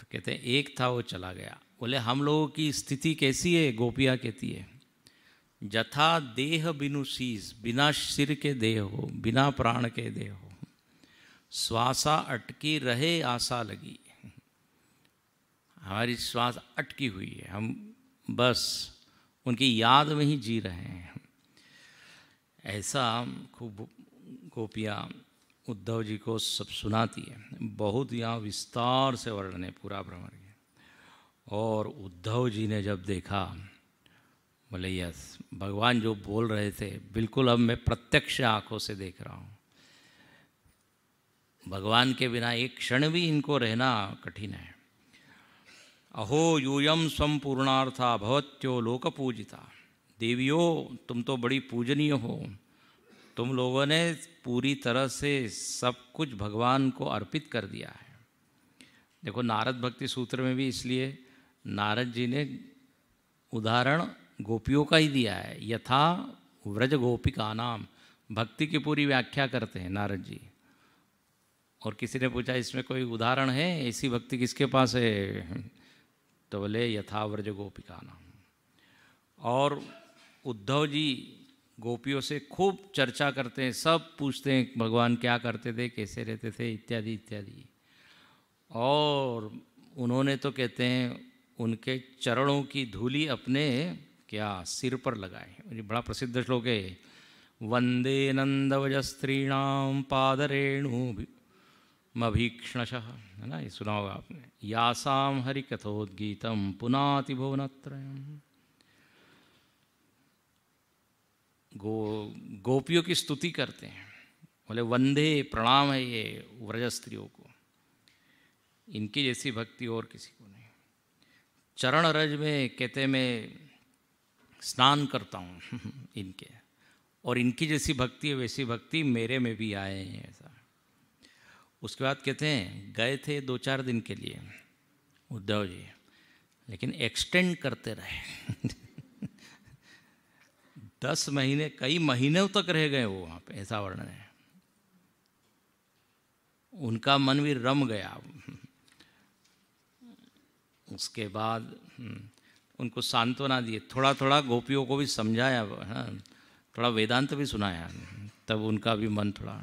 तो कहते हैं एक था वो चला गया। बोले हम लोगों की स्थिति कैसी है? गोपियाँ कहती है जथा देह बिनु शीस, बिना सिर के देह हो, बिना प्राण के देह हो, श्वासा अटकी रहे आशा लगी। हमारी श्वास अटकी हुई है, हम बस उनकी याद में ही जी रहे हैं। ऐसा खूब गोपियाँ उद्धव जी को सब सुनाती है। बहुत यहाँ विस्तार से वर्णन है पूरा भ्रमण के। और उद्धव जी ने जब देखा बोले यस, भगवान जो बोल रहे थे बिल्कुल अब मैं प्रत्यक्ष आँखों से देख रहा हूँ। भगवान के बिना एक क्षण भी इनको रहना कठिन है। अहो यूयम स्वम पूर्णार्था भवत्यो लोक पूजिता। देवियों तुम तो बड़ी पूजनीय हो, तुम लोगों ने पूरी तरह से सब कुछ भगवान को अर्पित कर दिया है। देखो नारद भक्ति सूत्र में भी इसलिए नारद जी ने उदाहरण गोपियों का ही दिया है। यथा व्रज गोपिका नाम, भक्ति की पूरी व्याख्या करते हैं नारद जी। और किसी ने पूछा इसमें कोई उदाहरण है, ऐसी भक्ति किसके पास है? तो बोले यथा व्रज गोपिका नाम। और उद्धव जी गोपियों से खूब चर्चा करते हैं, सब पूछते हैं भगवान क्या करते थे, कैसे रहते थे, इत्यादि इत्यादि। और उन्होंने तो कहते हैं उनके चरणों की धूली अपने क्या सिर पर लगाए। ये बड़ा प्रसिद्ध श्लोक है, वंदे नंदवज स्त्रीणाम पादरेणु मभीक्षणशः, है ना, ये सुना होगा आपने। यासाम हरिकथोद्गीतम पुनाति भुवनत्रयम्। गोपियों की स्तुति करते हैं। बोले वंदे, प्रणाम है ये व्रज स्त्रियों को, इनकी जैसी भक्ति और किसी को नहीं। चरण रज में कहते मैं स्नान करता हूँ इनके, और इनकी जैसी भक्ति है वैसी भक्ति मेरे में भी आए हैं ऐसा। उसके बाद कहते हैं गए थे 2-4 दिन के लिए उद्धव जी, लेकिन एक्सटेंड करते रहे 10 महीने, कई महीनों तक रह गए वो वहाँ पे, ऐसा वर्णन है। उनका मन भी रम गया। उसके बाद उनको सांत्वना दिए, थोड़ा थोड़ा गोपियों को भी समझाया, थोड़ा वेदांत भी सुनाया, तब उनका भी मन थोड़ा।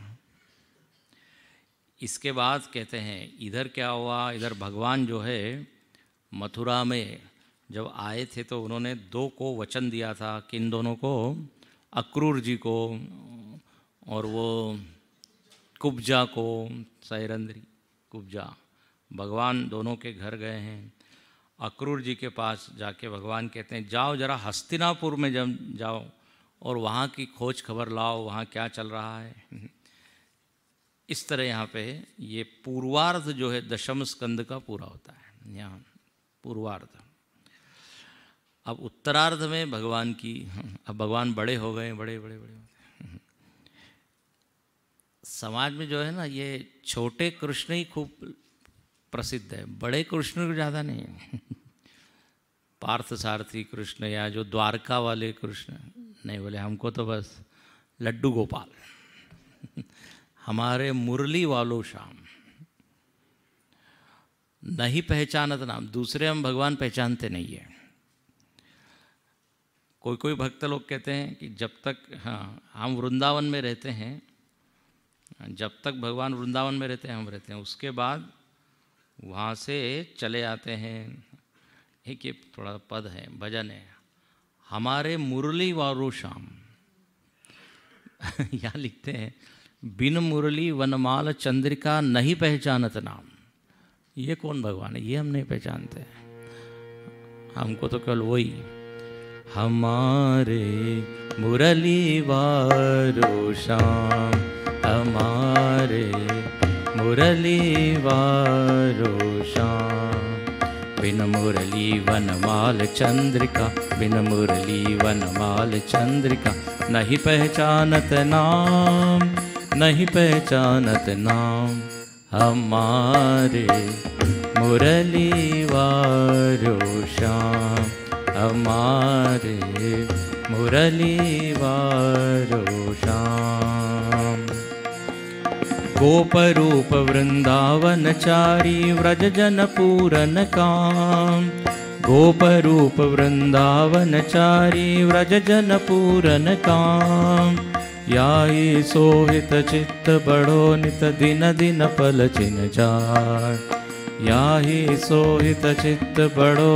इसके बाद कहते हैं इधर क्या हुआ, इधर भगवान जो है मथुरा में जब आए थे तो उन्होंने 2 को वचन दिया था। किन दोनों को? अक्रूर जी को और वो कुब्जा को, सैरंद्री कुब्जा। भगवान दोनों के घर गए हैं। अक्रूर जी के पास जाके भगवान कहते हैं जाओ जरा हस्तिनापुर में जब जाओ और वहाँ की खोज खबर लाओ, वहाँ क्या चल रहा है। इस तरह यहाँ पे ये पूर्वार्ध जो है 10वें स्कंद का पूरा होता है, यहाँ पूर्वार्ध। अब उत्तरार्ध में भगवान की, अब भगवान बड़े हो गए, बड़े बड़े बड़े हो गए। समाज में जो है ना ये छोटे कृष्ण ही खूब प्रसिद्ध है, बड़े कृष्ण को ज़्यादा नहीं है। पार्थ सारथी कृष्ण या जो द्वारका वाले कृष्ण नहीं, बोले हमको तो बस लड्डू गोपाल हमारे मुरली वालों श्याम, नहीं पहचानत नाम। दूसरे हम भगवान पहचानते नहीं है। कोई कोई भक्त लोग कहते हैं कि जब तक, हाँ हम वृंदावन में रहते हैं, जब तक भगवान वृंदावन में रहते हैं हम रहते हैं, उसके बाद वहाँ से चले आते हैं। एक ये थोड़ा पद है, भजन है, हमारे मुरली वारो श्याम। यहाँ लिखते हैं बिन मुरली वनमाल चंद्रिका नहीं पहचानत नाम। ये कौन भगवान है, ये हम नहीं पहचानते। हमको तो केवल वही, हमारे मुरली वारो श्याम, हमारे मुरली वारो श्याम। बिन मुरली वनमाल चंद्रिका, बिन मुरली वनमाल चंद्रिका, नहीं पहचानत नाम, नहीं पहचानत नाम। हमारे मुरली वारो श्याम, हमारे मुरली वारो श्याम। गोपरूप वृंदावनचारी व्रज जन पूरन काम, गोपरूप वृंदावनचारी व्रज जन पूरन काम। याई सोहित चित्त बड़ो नित दिन दिन पल चिन जाय, याही सोहित चित्त बड़ो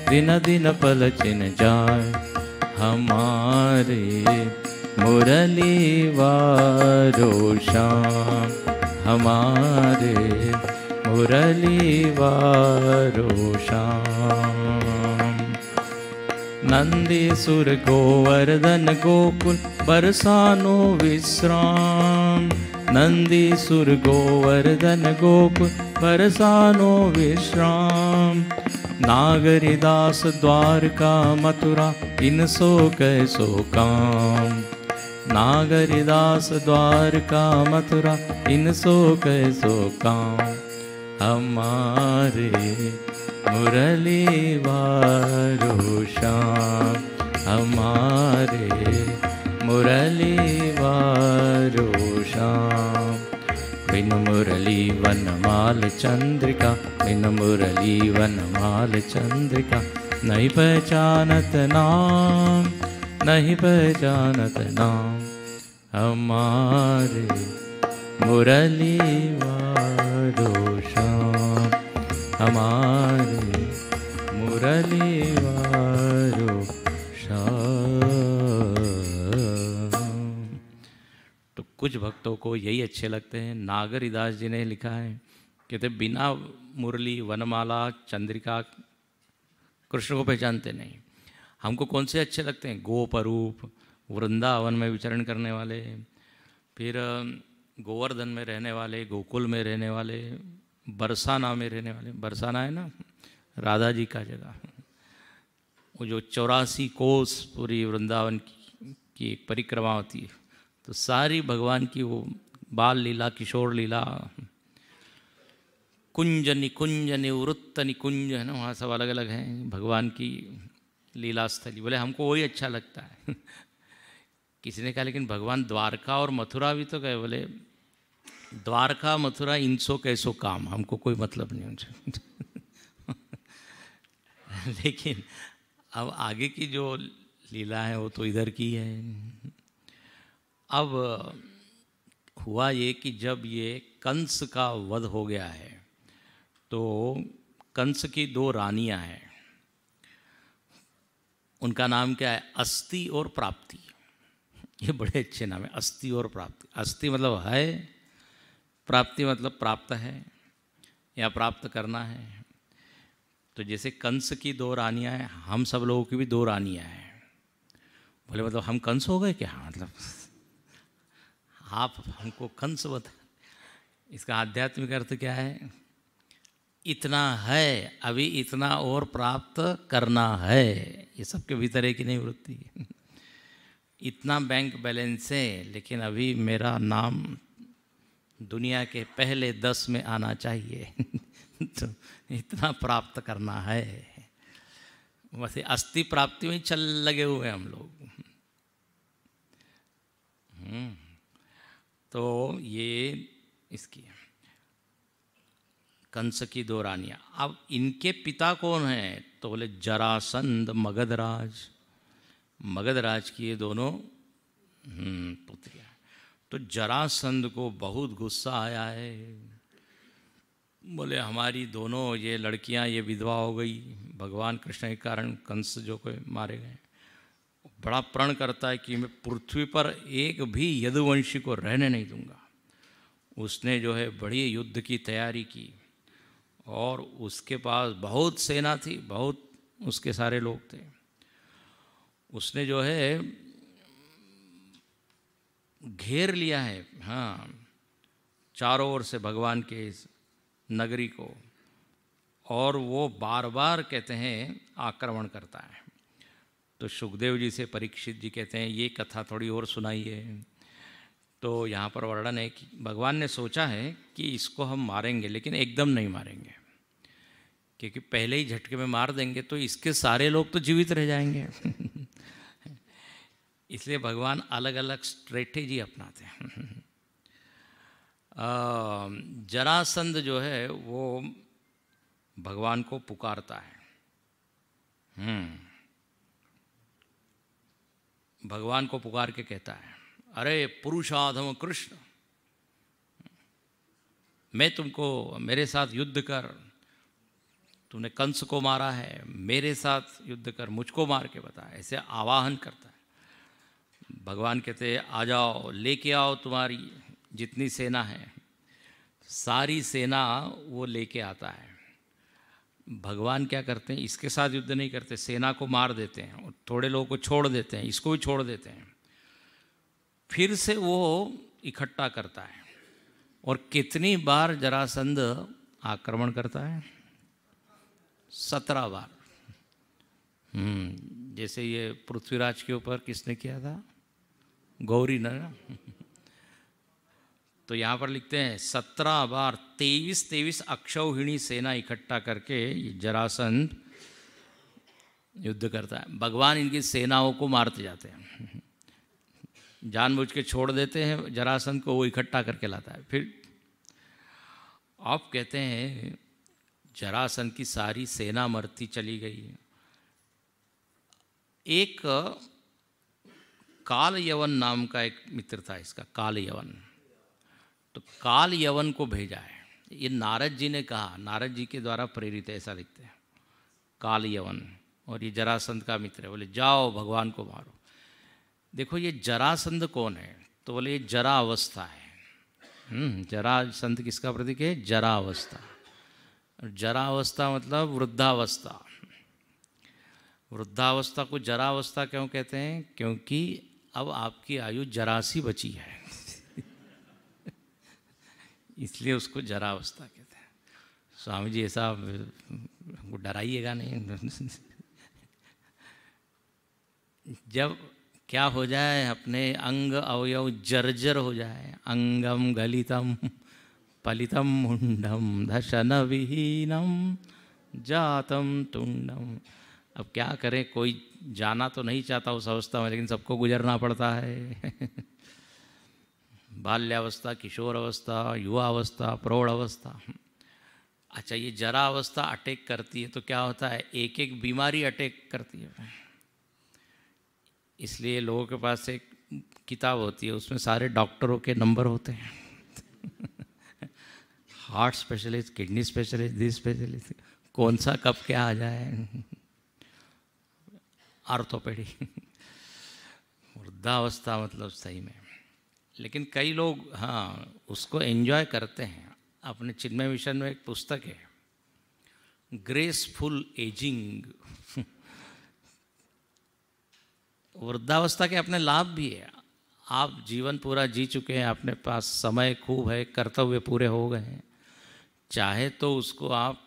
दिन दिन पल चिन जाय। हमारे मुरली वारो श्याम, हमारे मुरली वारो श्याम। नंदीसुर गोवर्धन गोकुल बरसानो विश्राम, नंदीसुर गोवर्धन गोकुल बरसानो विश्राम। नागरिदास द्वारका मथुरा इन सो कैसो काम, नागरिदास द्वारका मथुरा इन सो कैसो काम। हमारे मुरली वारो श्याम, हमारे मुरली वारो श्याम। बिन मुरली वनमाल चंद्रिका, बिन मुरली वनमाल चंद्रिका, नहीं पहचानत नाम, नहीं पहचानत नाम। हमारे मुरली वारो श्याम, हमारे मुरली वारो श्याम। तो कुछ भक्तों को यही अच्छे लगते हैं। नागरिदास जी ने लिखा है, कहते बिना मुरली वनमाला चंद्रिका कृष्ण को पहचानते नहीं। हमको कौन से अच्छे लगते हैं? गोपरूप, वृंदावन में विचरण करने वाले, फिर गोवर्धन में रहने वाले, गोकुल में रहने वाले, बरसाना में रहने वाले। बरसाना है ना राधा जी का जगह, वो जो 84 कोस पूरी वृंदावन की एक परिक्रमा होती है, तो सारी भगवान की वो बाल लीला, किशोर लीला, कुंज निकुंज निवृत्त निकुंज है ना, वहाँ सब अलग अलग हैं भगवान की लीला स्थली। बोले हमको वही अच्छा लगता है। किसी ने कहा लेकिन भगवान द्वारका और मथुरा भी तो गए। बोले द्वारका मथुरा इनसो कैसो काम, हमको कोई मतलब नहीं उनसे। लेकिन अब आगे की जो लीला है वो तो इधर की है। अब हुआ ये कि जब ये कंस का वध हो गया है, तो कंस की 2 रानियां हैं। उनका नाम क्या है? अस्ति और प्राप्ति। ये बड़े अच्छे नाम है, अस्ति और प्राप्ति। अस्ति मतलब है, प्राप्ति मतलब प्राप्त है या प्राप्त करना है। तो जैसे कंस की 2 रानियां हैं, हम सब लोगों की भी 2 रानियां हैं। बोले मतलब हम कंस हो गए क्या? मतलब आप हमको कंस बता। इसका आध्यात्मिक अर्थ क्या है? इतना है, अभी इतना और प्राप्त करना है। ये सबके भीतर है कि नहीं वृत्ति? इतना बैंक बैलेंस है, लेकिन अभी मेरा नाम दुनिया के पहले 10 में आना चाहिए। तो इतना प्राप्त करना है। वैसे अस्थि प्राप्ति में चल लगे हुए हम लोग। तो ये इसकी कंस की 2 रानियां। अब इनके पिता कौन हैं? तो बोले जरासंध, मगधराज। मगधराज की ये दोनों पुत्रियां। तो जरासंध को बहुत गुस्सा आया है। बोले हमारी दोनों ये लड़कियां ये विधवा हो गई भगवान कृष्ण के कारण, कंस जो कोई मारे गए। बड़ा प्रण करता है कि मैं पृथ्वी पर एक भी यदुवंशी को रहने नहीं दूंगा। उसने जो है बड़ी युद्ध की तैयारी की और उसके पास बहुत सेना थी, बहुत उसके सारे लोग थे। उसने जो है घेर लिया है, हाँ, चारों ओर से भगवान के इस नगरी को, और वो बार बार कहते हैं आक्रमण करता है। तो सुखदेव जी से परीक्षित जी कहते हैं ये कथा थोड़ी और सुनाइए। तो यहाँ पर वर्णन है कि भगवान ने सोचा है कि इसको हम मारेंगे, लेकिन एकदम नहीं मारेंगे, क्योंकि पहले ही झटके में मार देंगे तो इसके सारे लोग तो जीवित रह जाएंगे। इसलिए भगवान अलग अलग स्ट्रेटेजी अपनाते हैं। जरासंध जो है वो भगवान को पुकारता है। भगवान को पुकार के कहता है, अरे पुरुषाधम कृष्ण, मैं तुमको, मेरे साथ युद्ध कर, तूने कंस को मारा है, मेरे साथ युद्ध कर, मुझको मार के बता। ऐसे आवाहन करता है। भगवान कहते हैं आ जाओ, लेके आओ तुम्हारी जितनी सेना है। सारी सेना वो लेके आता है। भगवान क्या करते हैं, इसके साथ युद्ध नहीं करते, सेना को मार देते हैं और थोड़े लोगों को छोड़ देते हैं, इसको भी छोड़ देते हैं। फिर से वो इकट्ठा करता है। और कितनी बार जरासंध आक्रमण करता है? 17 बार। जैसे ये पृथ्वीराज के ऊपर किसने किया था? गौरी ने। तो यहाँ पर लिखते हैं 17 बार 23 अक्षौहिणी सेना इकट्ठा करके जरासंध युद्ध करता है। भगवान इनकी सेनाओं को मारते जाते हैं, जानबूझ के छोड़ देते हैं जरासंध को, वो इकट्ठा करके लाता है। फिर आप कहते हैं जरासंध की सारी सेना मरती चली गई। एक काल यवन नाम का एक मित्र था इसका, काल यवन। तो काल यवन को भेजा है, ये नारद जी ने कहा, नारद जी के द्वारा प्रेरित है, ऐसा लिखते हैं। काल यवन, और ये जरासंध का मित्र है। बोले जाओ भगवान को मारो। देखो ये जरासंध कौन है? तो बोले ये जरा अवस्था है। जरासंध किसका प्रतीक है? जरा अवस्था। जरा अवस्था मतलब वृद्धावस्था। वृद्धावस्था को जरा अवस्था क्यों कहते हैं? क्योंकि अब आपकी आयु जरासी बची है, इसलिए उसको जरा अवस्था कहते हैं। स्वामी जी ऐसा वो डराइएगा नहीं। जब क्या हो जाए, अपने अंग अवयव जर्जर हो जाए, अंगम गलितम पलितम मुंडम दशन विहीनम जातम तुंडम। अब क्या करें, कोई जाना तो नहीं चाहता उस अवस्था में, लेकिन सबको गुजरना पड़ता है। बाल्यावस्था, किशोर अवस्था, युवा अवस्था, प्रौढ़ अवस्था। अच्छा, ये जरा अवस्था अटैक करती है तो क्या होता है, एक एक बीमारी अटैक करती है। इसलिए लोगों के पास एक किताब होती है, उसमें सारे डॉक्टरों के नंबर होते हैं। Heart specialist, kidney specialist, this specialist, कौन सा कब क्या आ जाए, आर्थोपेडी। वृद्धावस्था मतलब सही में। लेकिन कई लोग हाँ उसको एंजॉय करते हैं। अपने चिन्मय मिशन में एक पुस्तक है, ग्रेसफुल एजिंग। वृद्धावस्था के अपने लाभ भी है। आप जीवन पूरा जी चुके हैं, अपने पास समय खूब है, कर्तव्य पूरे हो गए हैं, चाहे तो उसको आप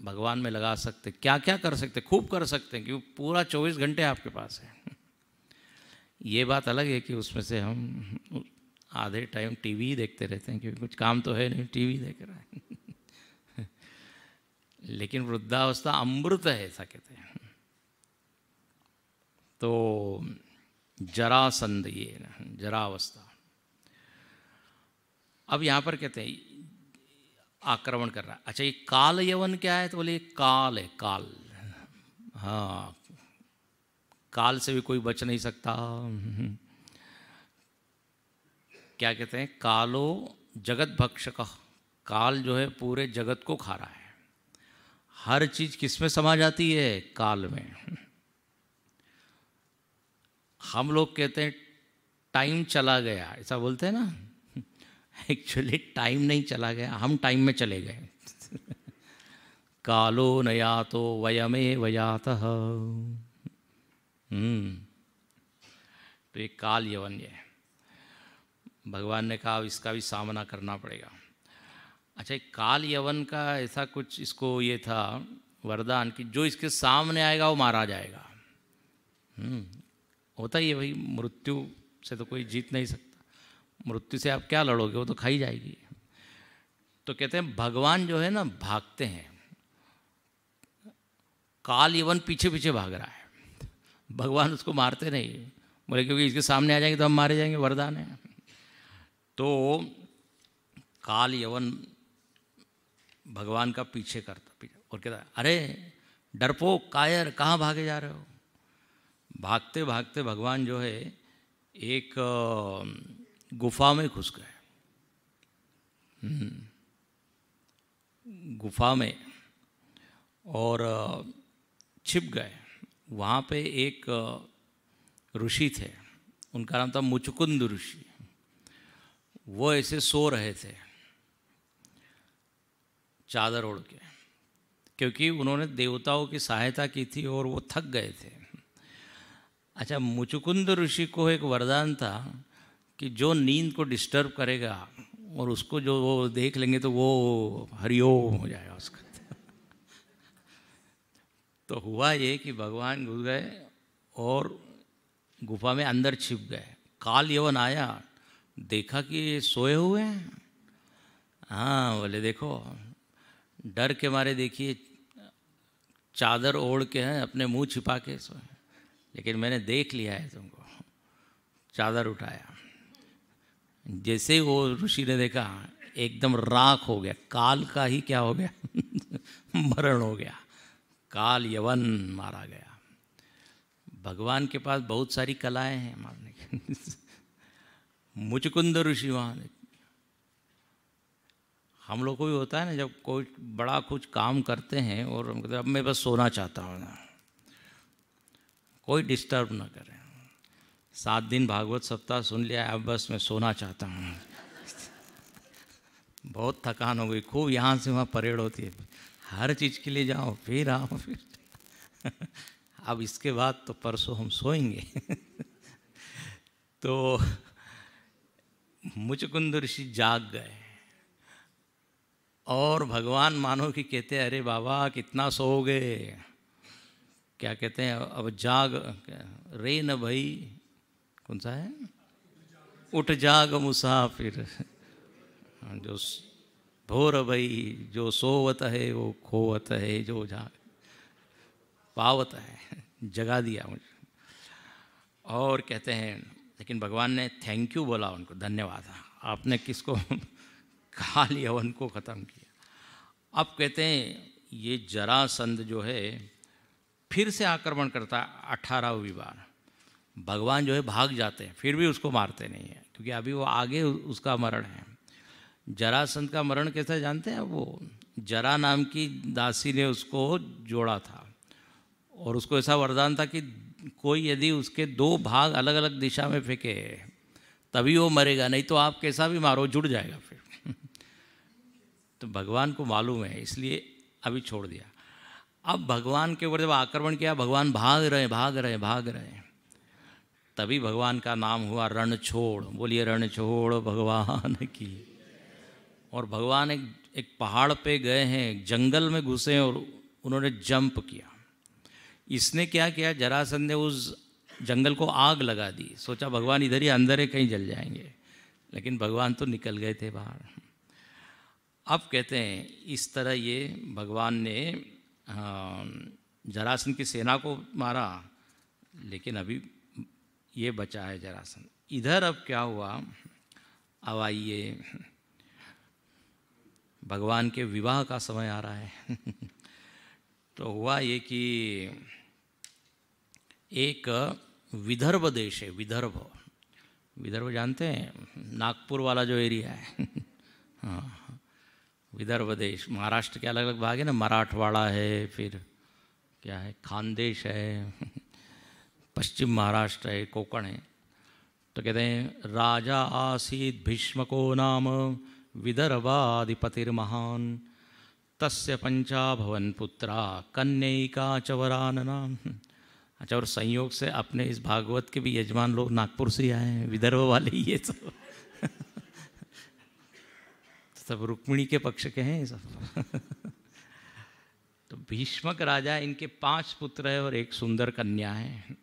भगवान में लगा सकते। क्या क्या कर सकते, खूब कर सकते हैं, क्योंकि पूरा 24 घंटे आपके पास है। ये बात अलग है कि उसमें से हम आधे टाइम टीवी ही देखते रहते हैं, क्योंकि कुछ काम तो है नहीं, टीवी देख रहा है। लेकिन वृद्धावस्था अमृत है, ऐसा कहते हैं। तो जरासंध, ये जरावस्था। अब यहाँ पर कहते हैं आक्रमण कर रहा है। अच्छा, ये काल यवन क्या है? तो बोले ये काल है, काल। हाँ, काल से भी कोई बच नहीं सकता। क्या कहते हैं? कालो जगत भक्षक। काल जो है पूरे जगत को खा रहा है। हर चीज किस में समा जाती है? काल में। हम लोग कहते हैं टाइम चला गया, ऐसा बोलते हैं ना। एक्चुअली टाइम नहीं चला गया, हम टाइम में चले गए। कालो न यातो वयमेव यातः। तो ये काल यवन ये भगवान ने कहा इसका भी सामना करना पड़ेगा। अच्छा, काल यवन का ऐसा कुछ इसको ये था वरदान कि जो इसके सामने आएगा वो मारा जाएगा। होता ही है भाई, मृत्यु से तो कोई जीत नहीं सकता। मृत्यु से आप क्या लड़ोगे, वो तो खाई जाएगी। तो कहते हैं भगवान जो है ना भागते हैं, काल यवन पीछे पीछे भाग रहा है, भगवान उसको मारते नहीं। बोले क्योंकि इसके सामने आ जाएंगे तो हम मारे जाएंगे, वरदान है। तो काल यवन भगवान का पीछे करता और कहता अरे डरपोक कायर कहाँ भागे जा रहे हो। भागते भागते भगवान जो है एक गुफा में घुस गए। गुफा में और छिप गए। वहाँ पे एक ऋषि थे, उनका नाम था मुचुकुंद ऋषि। वो ऐसे सो रहे थे चादर ओढ़ के, क्योंकि उन्होंने देवताओं की सहायता की थी और वो थक गए थे। अच्छा, मुचुकुंद ऋषि को एक वरदान था कि जो नींद को डिस्टर्ब करेगा और उसको जो वो देख लेंगे तो वो हरिओम हो जाएगा उसका। तो हुआ ये कि भगवान घुस गए और गुफा में अंदर छिप गए। काल यवन आया, देखा कि ये सोए हुए हैं। हाँ, बोले देखो, डर के मारे देखिए चादर ओढ़ के हैं, अपने मुंह छिपा के सोए, लेकिन मैंने देख लिया है तुमको। चादर उठाया, जैसे ही वो ऋषि ने देखा एकदम राख हो गया। काल का ही क्या हो गया मरण हो गया, काल यवन मारा गया। भगवान के पास बहुत सारी कलाएं हैं मारने की। मुचकुंद ऋषि वहाँ, हम लोग को भी होता है ना, जब कोई बड़ा कुछ काम करते हैं और हम कहते हैं अब मैं बस सोना चाहता हूँ ना, कोई डिस्टर्ब ना करे। 7 दिन भागवत सप्ताह सुन लिया, अब बस मैं सोना चाहता हूँ। बहुत थकान हो गई, खूब यहाँ से वहाँ परेड होती है, हर चीज़ के लिए जाओ फिर आओ फिर। अब इसके बाद तो परसों हम सोएंगे। तो मुचकुंद ऋषि जाग गए और भगवान मानो कि कहते हैं अरे बाबा कितना सोओगे। क्या कहते हैं, अब जाग रे न भाई, कौन सा है, उठ जाग मुसाफिर, जो भोर भई जो सोवत है वो खोवत है, जो जाग पावत है, जगा दिया मुझे। और कहते हैं लेकिन भगवान ने थैंक यू बोला उनको, धन्यवाद, आपने किसको काल यवन को ख़त्म किया। अब कहते हैं ये जरासंध जो है फिर से आक्रमण करता है 18वीं बार। भगवान जो है भाग जाते हैं, फिर भी उसको मारते नहीं हैं, क्योंकि अभी वो आगे उसका मरण है। जरासंध का मरण कैसा है जानते हैं? वो जरा नाम की दासी ने उसको जोड़ा था और उसको ऐसा वरदान था कि कोई यदि उसके 2 भाग अलग अलग दिशा में फेंके तभी वो मरेगा, नहीं तो आप कैसा भी मारो जुड़ जाएगा फिर। तो भगवान को मालूम है, इसलिए अभी छोड़ दिया। अब भगवान के ऊपर जब आक्रमण किया, भगवान भाग रहे, तभी भगवान का नाम हुआ रणछोड़। बोलिए रणछोड़ भगवान की। और भगवान एक पहाड़ पे गए हैं, जंगल में घुसे और उन्होंने जंप किया। इसने क्या किया, जरासंध ने उस जंगल को आग लगा दी। सोचा भगवान इधर ही अंदर है, कहीं जल जाएंगे, लेकिन भगवान तो निकल गए थे बाहर। अब कहते हैं इस तरह ये भगवान ने जरासंध की सेना को मारा, लेकिन अभी ये बचा है जरासंध। इधर अब क्या हुआ, अब आइए भगवान के विवाह का समय आ रहा है। तो हुआ ये कि एक विदर्भ देश है, विदर्भ जानते हैं, नागपुर वाला जो एरिया है। हाँ, विदर्भ देश, महाराष्ट्र के अलग अलग भाग है ना, मराठवाड़ा है, फिर क्या है, खानदेश है, पश्चिम महाराष्ट्र है, कोकण है। तो कहते हैं राजा आसीत भीष्मको नाम विदर्भाधिपतिर्महान तस्य पंचा भवन पुत्रा कन्यैका च वरानना। अच्छा, और संयोग से अपने इस भागवत के भी यजमान लोग नागपुर से आए हैं, विदर्भ वाले ये सब सब रुक्मिणी के पक्ष के हैं सब तो भीष्मक राजा, इनके 5 पुत्र है और एक सुंदर कन्या है।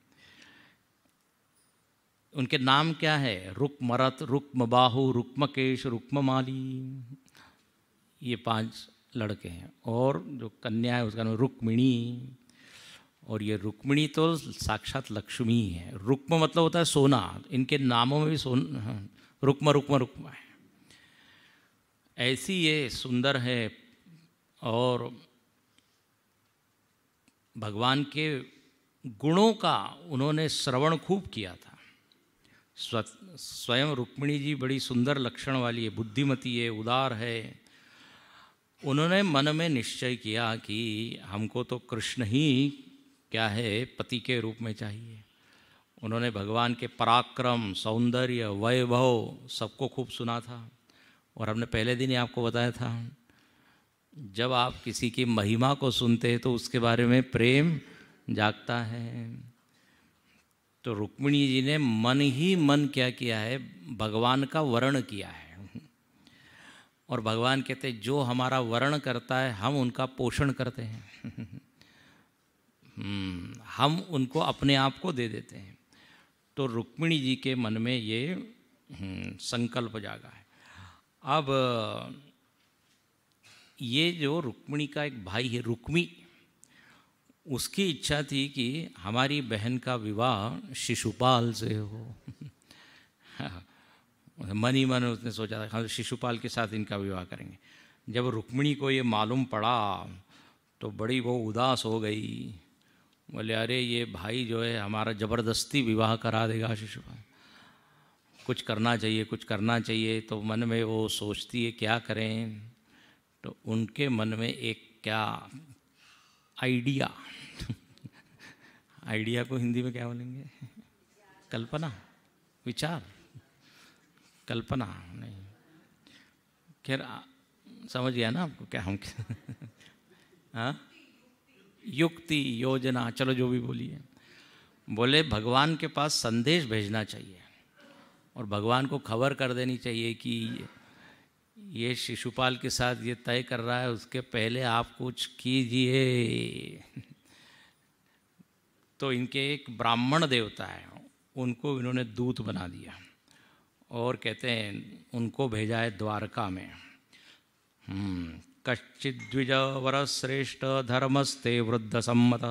उनके नाम क्या है? रुक्मरथ, रुक्मबाहु, रुक्मकेश, रुक्ममाली। ये 5 लड़के हैं। और जो कन्या है उसका नाम रुक्मिणी। और ये रुक्मिणी तो साक्षात लक्ष्मी है। रुक्म मतलब होता है सोना, इनके नामों में भी सोना, रुक्म रुक्म रुक्म है। ऐसी ये सुंदर है। और भगवान के गुणों का उन्होंने श्रवण खूब किया था। स्वयं रुक्मिणी जी बड़ी सुंदर लक्षण वाली है, बुद्धिमती है, उदार है। उन्होंने मन में निश्चय किया कि हमको तो कृष्ण ही क्या है, पति के रूप में चाहिए। उन्होंने भगवान के पराक्रम, सौंदर्य, वैभव सबको खूब सुना था। और हमने पहले दिन ही आपको बताया था, जब आप किसी की महिमा को सुनते हैं तो उसके बारे में प्रेम जागता है। तो रुक्मिणी जी ने मन ही मन क्या किया है, भगवान का वर्ण किया है। और भगवान कहते हैं जो हमारा वर्ण करता है हम उनका पोषण करते हैं हम उनको अपने आप को दे देते हैं। तो रुक्मिणी जी के मन में ये संकल्प जागा है। अब ये जो रुक्मिणी का एक भाई है रुक्मी, उसकी इच्छा थी कि हमारी बहन का विवाह शिशुपाल से हो मन ही मन उसने सोचा था हाँ शिशुपाल के साथ इनका विवाह करेंगे। जब रुक्मिणी को ये मालूम पड़ा तो बड़ी वो उदास हो गई। बोले अरे ये भाई जो है हमारा ज़बरदस्ती विवाह करा देगा शिशुपाल, कुछ करना चाहिए, कुछ करना चाहिए। तो मन में वो सोचती है क्या करें। तो उनके मन में एक क्या आइडिया आइडिया को हिंदी में क्या बोलेंगे? कल्पना, विचार, कल्पना नहीं, खैर समझ गया ना आपको क्या हम हाँ, युक्ति, योजना, चलो जो भी बोलिए। बोले भगवान के पास संदेश भेजना चाहिए और भगवान को खबर कर देनी चाहिए कि ये शिशुपाल के साथ ये तय कर रहा है, उसके पहले आप कुछ कीजिए। तो इनके एक ब्राह्मण देवता है, उनको इन्होंने दूत बना दिया और कहते हैं उनको भेजा है द्वारका में। कश्चिद् द्विज वर श्रेष्ठ धर्मस्ते वृद्ध सम्मत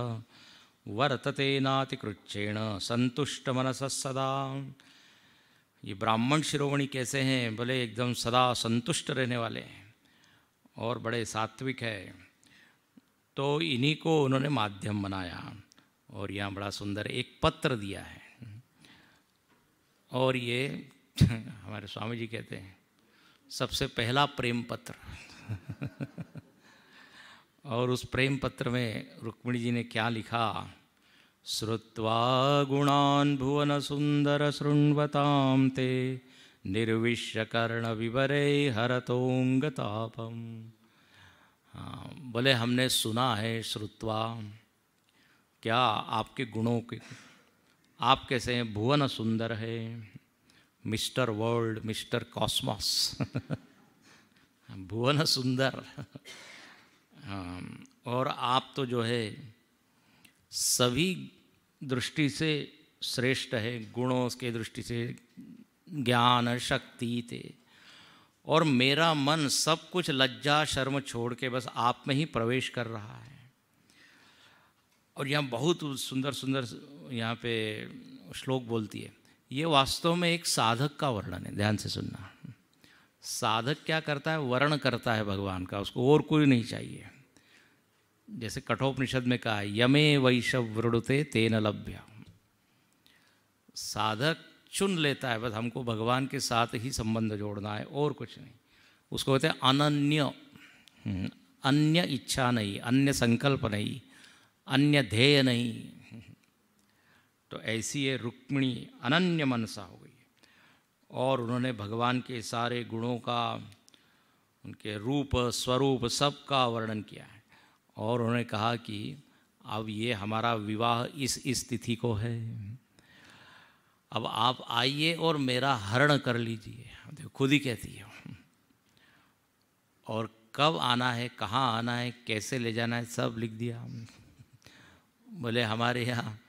वर्तते नातिकृच्छेण संतुष्ट मनस सदा। ये ब्राह्मण शिरोमणि कैसे हैं? बोले एकदम सदा संतुष्ट रहने वाले हैं और बड़े सात्विक है। तो इन्हीं को उन्होंने माध्यम बनाया और यहाँ बड़ा सुंदर एक पत्र दिया है। और ये हमारे स्वामी जी कहते हैं सबसे पहला प्रेम पत्र और उस प्रेम पत्र में रुक्मिणी जी ने क्या लिखा? श्रुत्वा गुणान् भुवन सुंदर शृण्वतां ते निर्विश्य कर्ण विवरे हरतोंगतापम। हाँ, बोले हमने सुना है, श्रुत्वा क्या आपके गुणों के, आप कैसे हैं? भुवन सुंदर है, मिस्टर वर्ल्ड, मिस्टर कॉस्मोस भुवन सुंदर और आप तो जो है सभी दृष्टि से श्रेष्ठ है, गुणों के दृष्टि से, ज्ञान शक्ति थे। और मेरा मन सब कुछ लज्जा शर्म छोड़ के बस आप में ही प्रवेश कर रहा है। और यहाँ बहुत सुंदर सुंदर यहाँ पे श्लोक बोलती है। ये वास्तव में एक साधक का वर्णन है, ध्यान से सुनना। साधक क्या करता है? वर्ण करता है भगवान का, उसको और कोई नहीं चाहिए। जैसे कठोपनिषद में कहा है यमे वैशव वृणुते तेन लभ्य। साधक चुन लेता है बस हमको भगवान के साथ ही संबंध जोड़ना है और कुछ नहीं। उसको कहते हैं अनन्य, अन्य इच्छा नहीं, अन्य संकल्प नहीं, अन्य ध्येय नहीं। तो ऐसी है रुक्मिणी, अनन्य मनसा हो गई और उन्होंने भगवान के सारे गुणों का उनके रूप स्वरूप सब का वर्णन किया है। और उन्होंने कहा कि अब ये हमारा विवाह इस तिथि को है, अब आप आइए और मेरा हरण कर लीजिए। देखो खुद ही कहती है। और कब आना है, कहाँ आना है, कैसे ले जाना है, सब लिख दिया। बोले हमारे यहाँ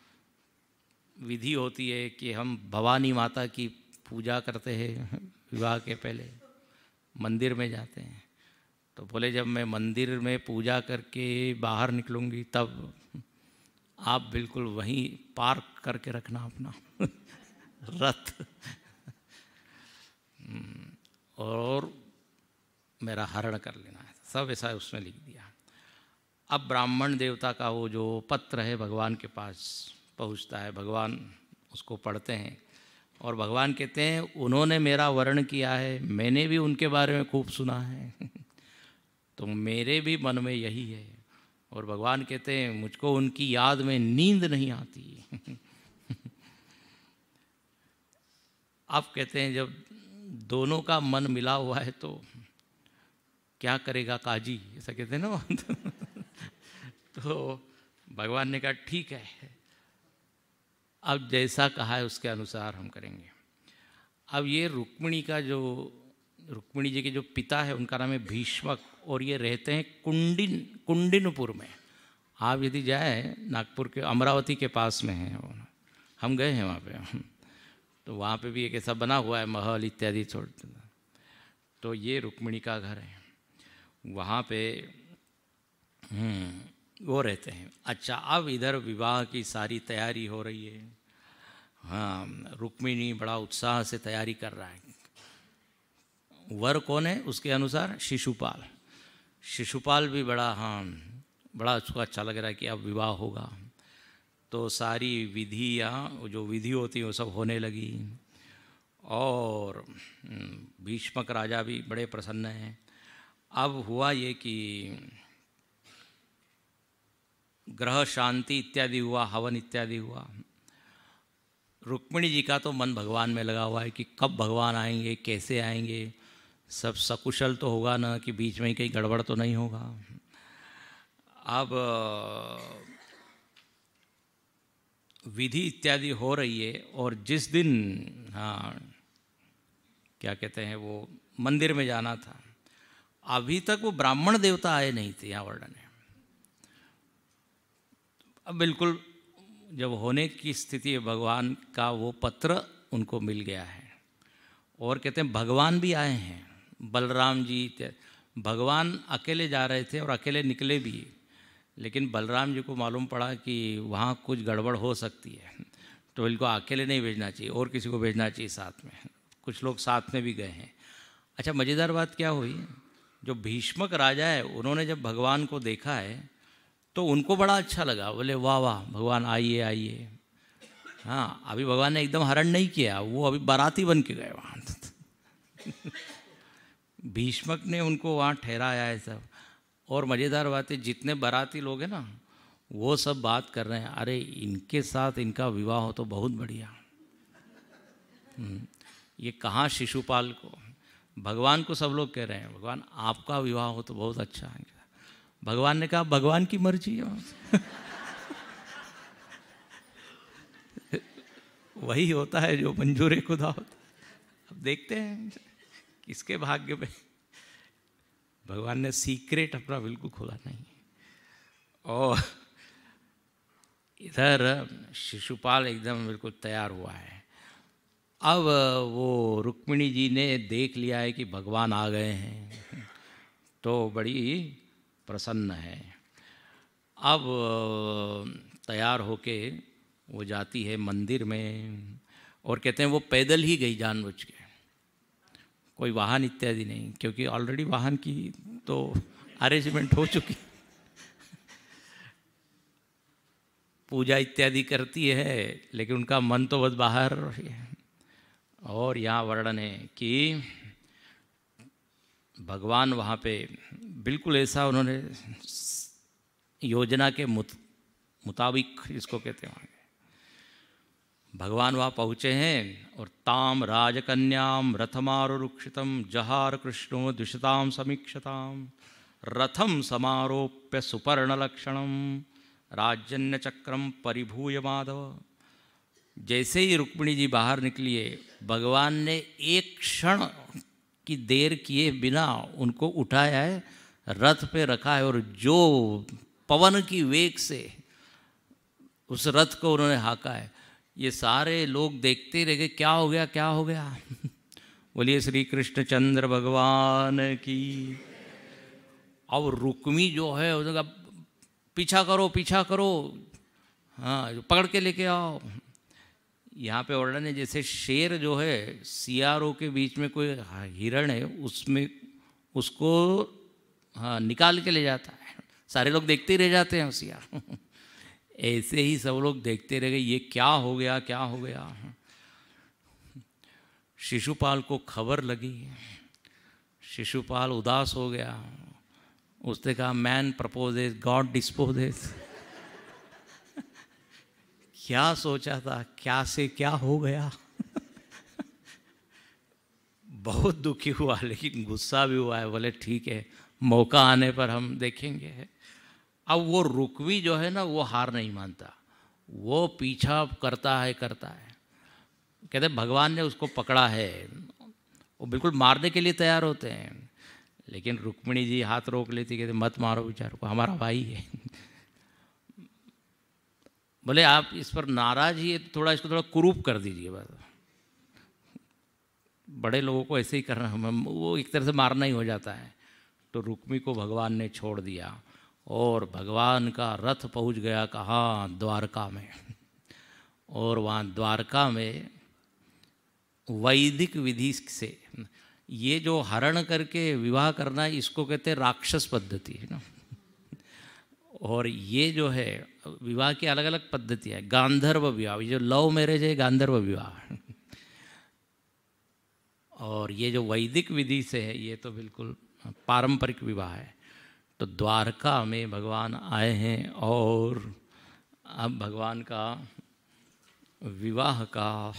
विधि होती है कि हम भवानी माता की पूजा करते हैं, विवाह के पहले मंदिर में जाते हैं। तो बोले जब मैं मंदिर में पूजा करके बाहर निकलूँगी तब आप बिल्कुल वहीं पार्क करके रखना अपना रथ और मेरा हरण कर लेना है। सब ऐसा उसने लिख दिया। अब ब्राह्मण देवता का वो जो पत्र है भगवान के पास पहुंचता है, भगवान उसको पढ़ते हैं और भगवान कहते हैं उन्होंने मेरा वर्ण किया है, मैंने भी उनके बारे में खूब सुना है तो मेरे भी मन में यही है। और भगवान कहते हैं मुझको उनकी याद में नींद नहीं आती आप कहते हैं जब दोनों का मन मिला हुआ है तो क्या करेगा काजी, ऐसा कहते हैं ना तो भगवान ने कहा ठीक है, अब जैसा कहा है उसके अनुसार हम करेंगे। अब ये रुक्मिणी जी के जो पिता है उनका नाम है भीष्मक और ये रहते हैं कुंडिनपुर में। आप यदि जाए नागपुर के अमरावती के पास में है, हम गए हैं वहाँ पे, तो वहाँ पे भी एक ऐसा बना हुआ है महल इत्यादि छोड़। तो ये रुक्मिणी का घर है, वहाँ पे वो रहते हैं। अच्छा, अब इधर विवाह की सारी तैयारी हो रही है। हाँ, रुक्मिणी बड़ा उत्साह से तैयारी कर रहा है। वर कौन है उसके अनुसार? शिशुपाल। शिशुपाल भी बड़ा उसको अच्छा लग रहा है कि अब विवाह होगा। तो सारी विधियाँ जो विधि होती है वो सब होने लगी और भीष्मक राजा भी बड़े प्रसन्न हैं। अब हुआ ये कि ग्रह शांति इत्यादि हुआ, हवन इत्यादि हुआ। रुक्मिणी जी का तो मन भगवान में लगा हुआ है कि कब भगवान आएंगे, कैसे आएंगे, सब सकुशल तो होगा ना, कि बीच में ही कहीं गड़बड़ तो नहीं होगा। अब विधि इत्यादि हो रही है और जिस दिन क्या कहते हैं वो मंदिर में जाना था, अभी तक वो ब्राह्मण देवता आए नहीं थे, यहाँ वर्णन है। अब बिल्कुल जब होने की स्थिति है, भगवान का वो पत्र उनको मिल गया है और कहते हैं भगवान भी आए हैं, बलराम जी इत्यादि। भगवान अकेले जा रहे थे और अकेले निकले भी, लेकिन बलराम जी को मालूम पड़ा कि वहाँ कुछ गड़बड़ हो सकती है, तो इनको अकेले नहीं भेजना चाहिए और किसी को भेजना चाहिए साथ में। कुछ लोग साथ में भी गए हैं। अच्छा, मज़ेदार बात क्या हुई, जो भीष्मक राजा है उन्होंने जब भगवान को देखा है तो उनको बड़ा अच्छा लगा। बोले वाह वाह भगवान आइए आइए। हाँ, अभी भगवान ने एकदम हरण नहीं किया, वो अभी बाराती बन के गए वहाँ भीष्मक ने उनको वहाँ ठहराया है सब। और मज़ेदार बात है, जितने बाराती लोग हैं ना वो सब बात कर रहे हैं, अरे इनके साथ इनका विवाह हो तो बहुत बढ़िया। ये कहाँ शिशुपाल को, भगवान को सब लोग कह रहे हैं भगवान आपका विवाह हो तो बहुत अच्छा है। भगवान ने कहा भगवान की मर्जी है वही होता है जो मंजूर खुदा होता। अब देखते हैं किसके भाग्य में। भगवान ने सीक्रेट अपना बिल्कुल खोला नहीं। और इधर शिशुपाल एकदम बिल्कुल तैयार हुआ है। अब वो रुक्मिणी जी ने देख लिया है कि भगवान आ गए हैं, तो बड़ी प्रसन्न है। अब तैयार होके वो जाती है मंदिर में और कहते हैं वो पैदल ही गई जानबूझ के, कोई वाहन इत्यादि नहीं, क्योंकि ऑलरेडी वाहन की तो अरेंजमेंट हो चुकी। पूजा इत्यादि करती है लेकिन उनका मन तो बस बाहर है। और यहाँ वर्णन है कि भगवान वहाँ पे बिल्कुल ऐसा उन्होंने योजना के मुताबिक, इसको कहते हैं, भगवान वहाँ पहुँचे हैं और ताम राजकन्याम रथमारुरुक्षितम जहार कृष्णो द्विषताम समीक्षताम रथम समारोप्य सुपर्णलक्षणम राजन्य चक्रम परिभूय माधव। जैसे ही रुक्मिणी जी बाहर निकली है, भगवान ने एक क्षण की देर किए बिना उनको उठाया है, रथ पे रखा है और जो पवन की वेग से उस रथ को उन्होंने हाँका है। ये सारे लोग देखते रह गए, क्या हो गया क्या हो गया। बोलिए श्री कृष्णचंद्र भगवान की। अब रुक्मी जो है उसने कहा पीछा करो पीछा करो, हाँ पकड़ के लेके आओ। यहाँ पे वर्णन है जैसे शेर जो है सियारों के बीच में कोई हिरण है, उसमें उसको हाँ निकाल के ले जाता है, सारे लोग देखते ही रह जाते हैं सियार। ऐसे ही सब लोग देखते रह गए, ये क्या हो गया क्या हो गया। शिशुपाल को खबर लगी, शिशुपाल उदास हो गया, उसने कहा मैन प्रपोजेस गॉड डिस्पोजेस। क्या सोचा था, क्या से क्या हो गया। बहुत दुखी हुआ लेकिन गुस्सा भी हुआ है, बोले ठीक है मौका आने पर हम देखेंगे। अब वो रुक्मी जो है ना वो हार नहीं मानता, वो पीछा करता है। कहते भगवान ने उसको पकड़ा है, वो बिल्कुल मारने के लिए तैयार होते हैं, लेकिन रुक्मिणी जी हाथ रोक लेती, कहते मत मारो बेचारे को, हमारा भाई है। बोले आप इस पर नाराज ही है तो थोड़ा इसको थोड़ा कुरूप कर दीजिए बस। बड़े लोगों को ऐसे ही करना, वो एक तरह से मारना ही हो जाता है। तो रुक्मी को भगवान ने छोड़ दिया और भगवान का रथ पहुंच गया कहाँ, द्वारका में। और वहाँ द्वारका में वैदिक विधि से ये जो हरण करके विवाह करना, इसको कहते हैं राक्षस पद्धति है ना। और ये जो है विवाह की अलग अलग पद्धतियाँ है। गांधर्व विवाह, ये जो लव मैरिज है गांधर्व विवाह, और ये जो वैदिक विधि से है ये तो बिल्कुल पारंपरिक विवाह है। तो द्वारका में भगवान आए हैं और अब भगवान का विवाह का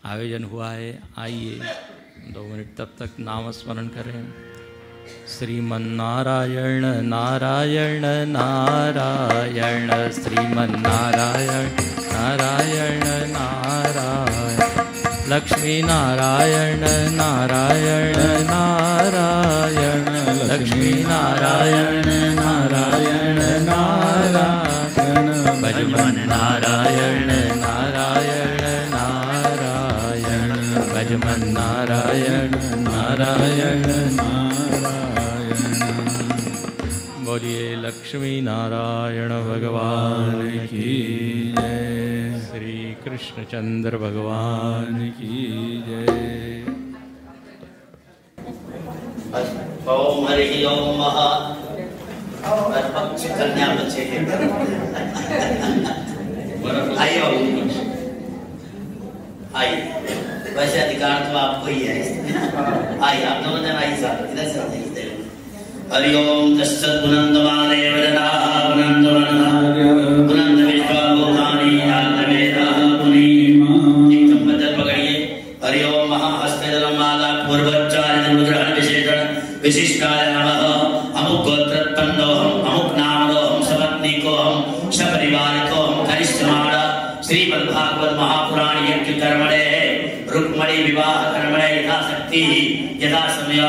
आयोजन हुआ है। आइए 2 मिनट तब तक नाम स्मरण करें। श्रीमन्नारायण नारायण नारायण श्रीमन्नारायण नारायण नारायण लक्ष्मी नारायण नारायण नारायण लक्ष्मी नारायण नारायण नारायण भजमन नारायण नारायण नारायण भजमन नारायण नारायण नारायण। बोलिए लक्ष्मी नारायण भगवान की जय, श्री कृष्णचंद्र भगवान की जय। ओम हरि ओम महा कन्या बच्चे आइए आइए, वैसे अधिकार तो आपको ही है। आइए आप दोनों जन आइए साथ, इधर से आइए। हरि ओम तस्सत् पुनन्दवादेव जनाः पुनन्दवनः पुनन्द विश्वा भूतानि यातवेदाः पुनीमा। एकदम बदल पकड़िए। हरि ओम महाहस्ते जलम माला पूर्वोच्चारित रुद्र विशेषण विशिष्टाय नमः। अमुक गोत्रोत्पन्नोऽहम् अमुक नामोऽहम् सपत्नीकोऽहम् सपरिवारिकोऽहम् कनिष्ठमाण श्रीमद्भागवत महापुराण यज्ञ कर्मणे रुक्मिणी विवाह कर्मणे यथाशक्ति यथा समय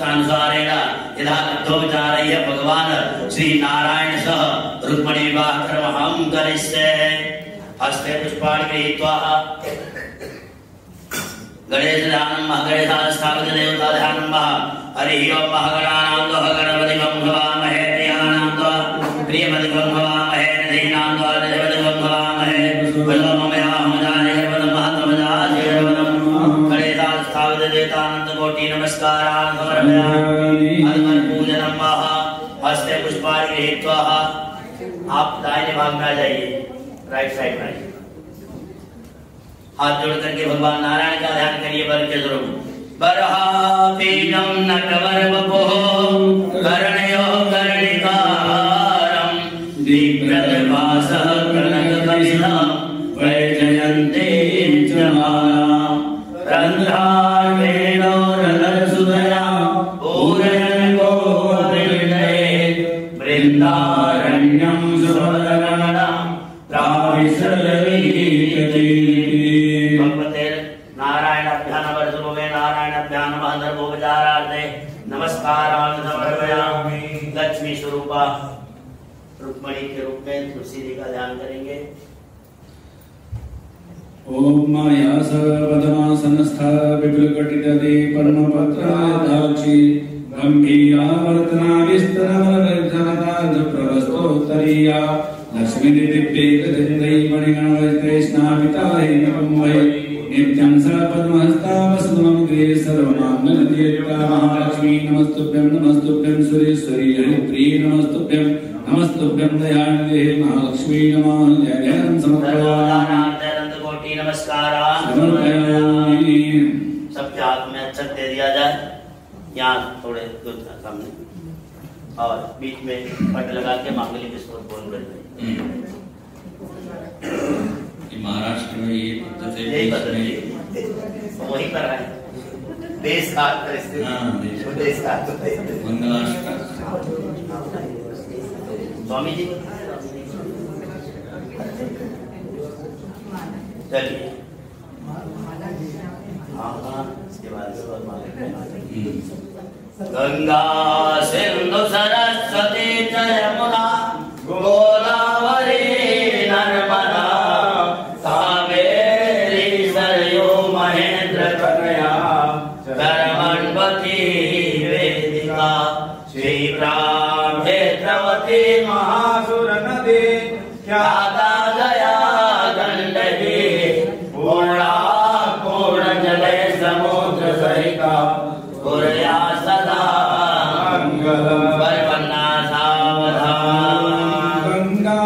अनुसारेण यथा लब्धोपचारैः भगवान श्री नारायण सह रुक्मिणी विवाह कर्म हम करिष्ये। हस्ते पुष्पाणि गृहीत्वा गणेश ध्यानम् गणेशास्थापित देवता ध्यानम्। हरि ओम महगणानां त्वा गणपतिं भवामहे प्रियाणां त्वा प्रियपतिं भवामहे नदीनां त्वा देवतिं भवामहे गणेशास्थापित देवतानंद कोटि नमस्कारान् समर्पयामि। पूजनम् हस्ते पुष्पाणि गृहीत्वा आप दाहिने भाग में आ जाइए, राइट साइड में आइए। हाथ जोड़ करके भगवान नारायण का ध्यान करिए। बर के जरूर बरहापीडं नटवरवपुः कर्णयो कर्णिकारं दिग्व्रतवासः कनककपिलः वैजयन्ते पुष्पांजलि समर्पयामि। लक्ष्मी स्वरूपा रुक्मणी के रूप में तुलसी जी का ध्यान करेंगे। ओम माया पद्मासनस्था विपुलकटितटे पर्णपत्रायताक्षी गंभीरावर्तना विस्तरमलगर्जनतार्धप्रवस्तोत्तरीया लक्ष्मीदिव्यैकदन्दै मणिगणवैष्णाविताय नमः नित्यं स पद्महस्ता वसुमं गृहे सर्वमाङ्गल्यतीर्था महालक्ष्मी नमस्तुभ्यं सुरेश्वरी हरिप्रिये नमस्तुभ्यं दयानिधे महालक्ष्मी नमः जय जय कोटि नमस्कार समर्पयामि। सबके हाथ में अक्षत दे दिया जाए। यहाँ थोड़े दूध का सामने और बीच में पट लगा के मांगलिक स्तोत्र बोल रहे। महाराष्ट्र में ये पद्धति वही कर रहे हैं। देश का देश का मंगलाष्टक स्वामी जी चलिए। हाँ इसके बाद गंगा सिंधु सरस्वती यमुना गोदावरी नर्मदा कावेरी सरयू महेंद्र कन्या कर्मण्वती वेदिका श्रीप्राभेत्रवती महासुर नदी ख्याता गया गंडकी पूर्णा पूर्ण जले समुद्र सहिता कुर्या सदा मंगलम परमन्ना सावधान। गंगा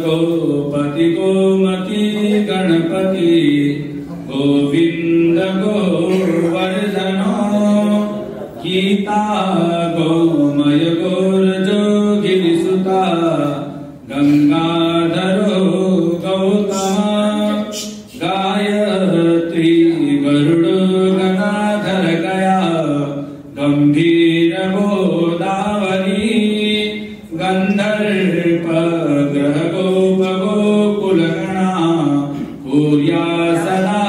गोपति गोमती गणपति गोविंद गोवर्धनो गीता गोमय गोरजोगिरिसुता गंगाधरो गौतम गायत्री गरुड़ो गदाधर गया गंभीर गोदावरी गंधर्प ग्रह गोप गोकुलगणा कुर्या सदा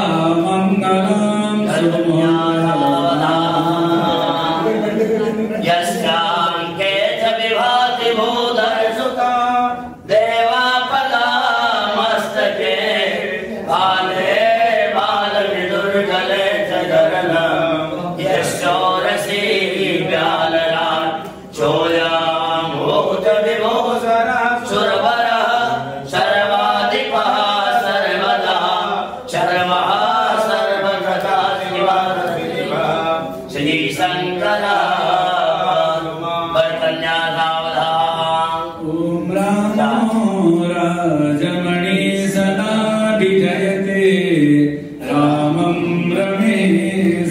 मंगलम यस्यांके च विभाति भूधरसुता देवापदा मस्तके भाले बालविदुर्गले च जगन्नाथ यशोरसी व्यालराट चोयामूत विभूषणः सुरवरः सर्वाधिपः सर्वदा शर्मः सर्वगता शिवः श्री शंकर वरकन्या सावधान। ओम रामो राजमणि सदा विजयते रामं रमे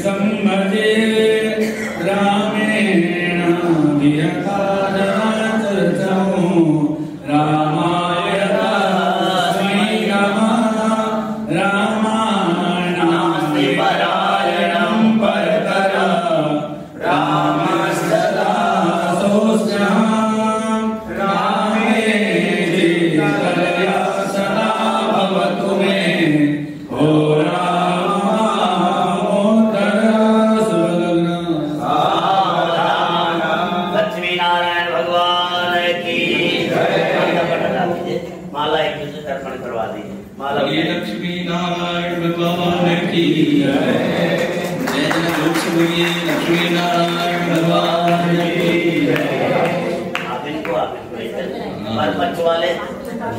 संभजे रामेण विहता चर्चो रामाय तस्मै नमः रामायणास्ति परायणं परतरः रामस्तदा सोऽस्म्यहं रामे जयतया सदा भवतु मे ओ लक्ष्मी नारायण भगवान की माला एक दूसरे से अर्पण करवा दीजिए। माला लक्ष्मी नारायण भगवान की जय जय लक्ष्मी नारायण भगवान की जय। आप इनको पर पंच वाले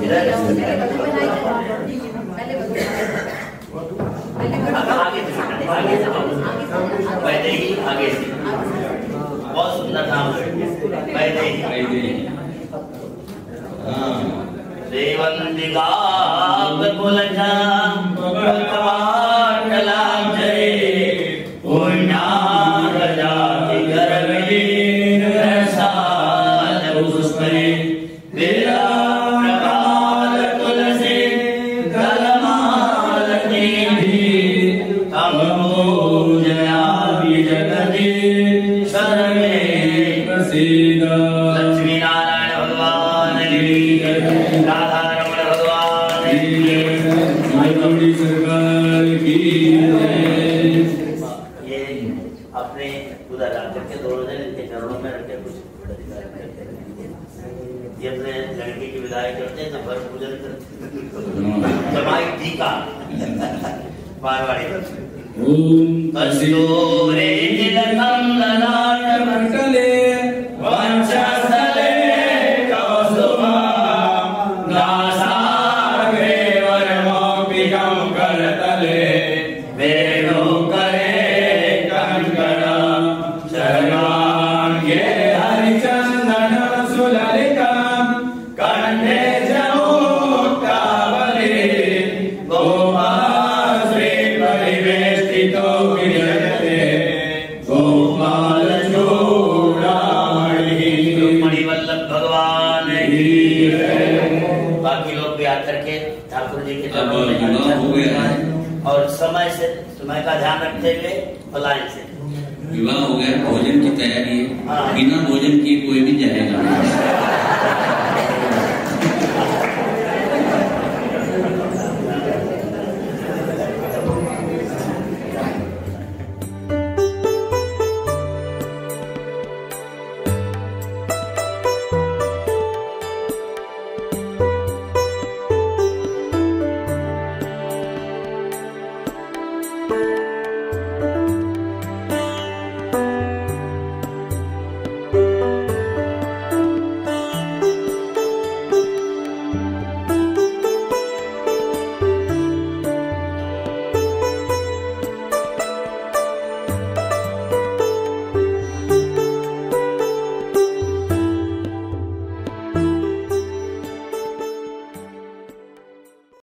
इधर आगे वैदेही आगे से बहुत सुंदर नाम है वैदेही। देवंदिका कुलजा भगवाटलाजय पुण्यागजाति गर्भे रसाल पुष्पे विराप्रकाल तुलसी दलमाल निधि तमोजयामि जगदीश्वर मे प्रसीद। लक्ष्मी नारायण भगवान की जय। राधा रमण भगवान की जय। सरकार की जय। ये अपने उधर राजा के दोनों जन इनके चरणों में ये अपने लड़की की विदाई करते हैं तो भर पूजन करते हैं जमाई टीका मारवाड़ी रे मंडले वंशस्थले कौसुमा नासाग्रे वरमौपिकं करतले वेणु करे कंकण शर्वाङ्गे हरिचन्दन सुललितं कण्ठे जमुक्तावली गोपाश्री परिवेष्टितो विजयते गोपालचूडामणि मणिवल्लभ भगवान की बाकी लोग भी आकर के ठाकुर जी के चरणों में और समय का ध्यान रखते हुए पलायन से विवाह हो गया, भोजन की तैयारी है, बिना भोजन किए